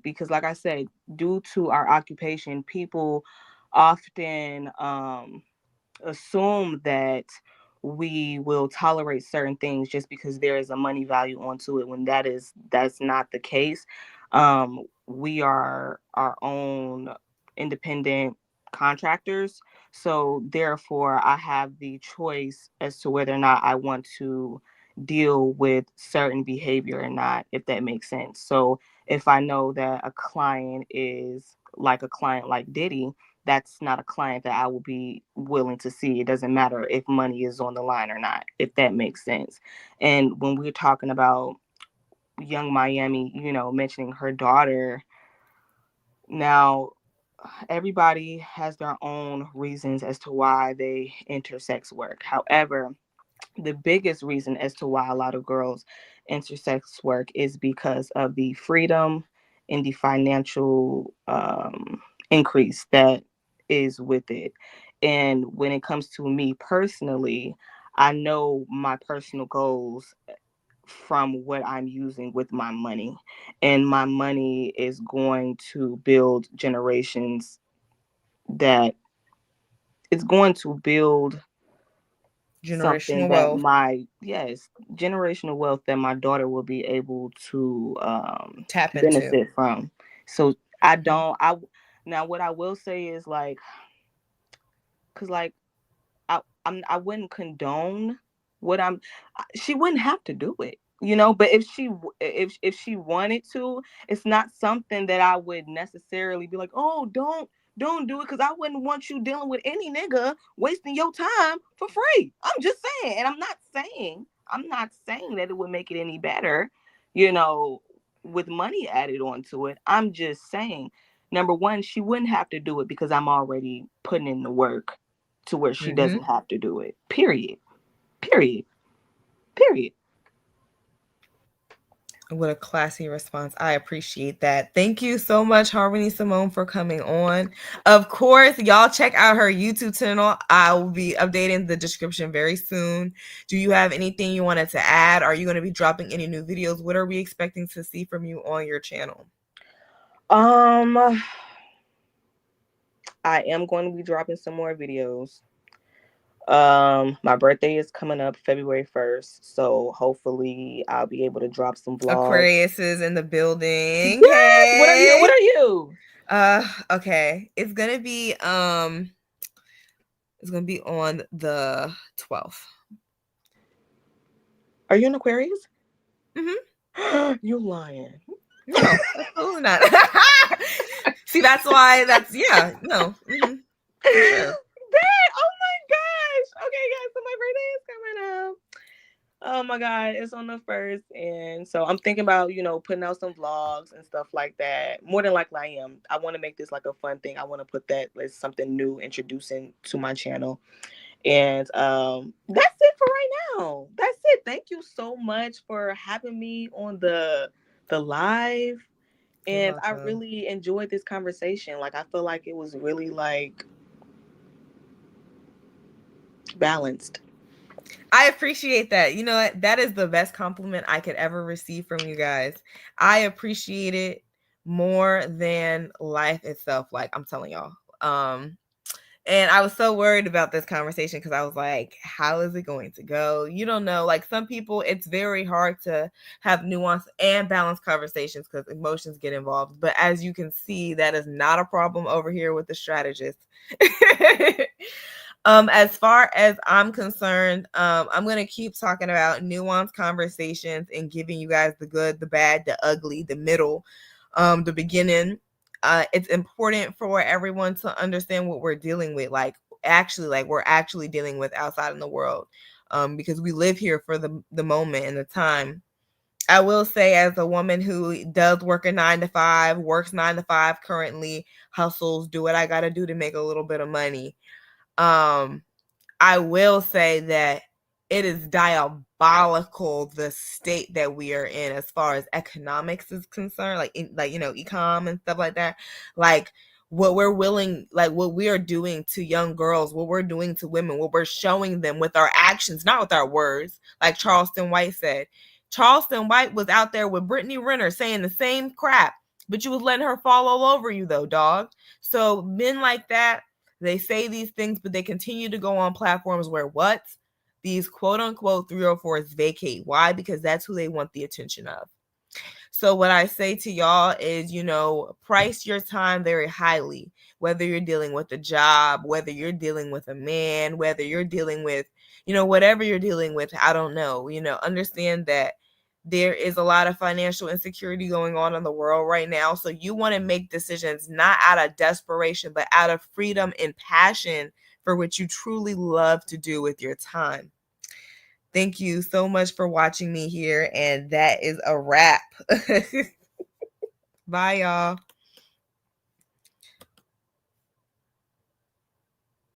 Because like I said, due to our occupation, people often assume that we will tolerate certain things just because there is a money value onto it, when that's not the case. We are our own independent contractors, so therefore I have the choice as to whether or not I want to deal with certain behavior or not, if that makes sense. So if I know that a client is like a client like Diddy, that's not a client that I will be willing to see. It doesn't matter if money is on the line or not, if that makes sense. And when we're talking about Young Miami, mentioning her daughter, now everybody has their own reasons as to why they enter sex work. However, the biggest reason as to why a lot of girls enter sex work is because of the freedom and the financial increase that is with it. And when it comes to me personally, I know my personal goals from what I'm using with my money. And my money is going to build generations that it's going to build Generational wealth. Generational wealth that my daughter will be able to tap benefit into from. So now what I will say is like, because like I wouldn't condone what she wouldn't have to do it, but if she wanted to, it's not something that I would necessarily be like, oh, don't do it, because I wouldn't want you dealing with any nigga wasting your time for free. I'm just saying. And I'm not saying that it would make it any better, with money added onto it. I'm just saying, number one, she wouldn't have to do it because I'm already putting in the work to where she doesn't have to do it. Period. What a classy response. I appreciate that. Thank you so much, Harmony Simone, for coming on. Of course, y'all check out her YouTube channel. I will be updating the description very soon. Do you have anything you wanted to add? Are you going to be dropping any new videos? What are we expecting to see from you on your channel? I am going to be dropping some more videos. My birthday is coming up February 1st, so hopefully I'll be able to drop some vlogs. Aquarius is in the building. Yes! Hey. What are you? Okay. It's gonna be on the 12th. Are you an Aquarius? Mm-hmm. You lying. No, absolutely not. See, that's why no. Mm-hmm. For sure. Oh my gosh. Okay, guys, so my birthday is coming up. Oh my God, it's on the 1st. And so I'm thinking about, putting out some vlogs and stuff like that. More than likely I am. I want to make this like a fun thing. I want to put that as something new, introducing to my channel. And that's it for right now. That's it. Thank you so much for having me on the live. And I really enjoyed this conversation. Like, I feel like it was really like balanced. I appreciate that. You know what? That is the best compliment I could ever receive from you guys. I appreciate it more than life itself. Like, I'm telling y'all. And I was so worried about this conversation because I was like, how is it going to go? You don't know. Like, some people, it's very hard to have nuanced and balanced conversations because emotions get involved. But as you can see, that is not a problem over here with the strategist. As far as I'm concerned, I'm going to keep talking about nuanced conversations and giving you guys the good, the bad, the ugly, the middle, the beginning. It's important for everyone to understand what we're dealing with, like we're actually dealing with outside in the world, because we live here for the moment and the time. I will say, as a woman who does work a 9-to-5, works 9 to 5 currently, hustles, do what I got to do to make a little bit of money. I will say that it is diabolical, the state that we are in as far as economics is concerned, ecom and stuff like that. Like, what we are doing to young girls, what we're doing to women, what we're showing them with our actions, not with our words. Like Charleston White said. Charleston White was out there with Brittany Renner saying the same crap, but you was letting her fall all over you though, dog. So men like that, they say these things, but they continue to go on platforms where these quote unquote 304s vacate. Why? Because that's who they want the attention of. So what I say to y'all is, price your time very highly, whether you're dealing with a job, whether you're dealing with a man, whether you're dealing with, whatever you're dealing with. I don't know, understand that there is a lot of financial insecurity going on in the world right now. So you want to make decisions not out of desperation, but out of freedom and passion for what you truly love to do with your time. Thank you so much for watching me here. And that is a wrap. Bye, y'all.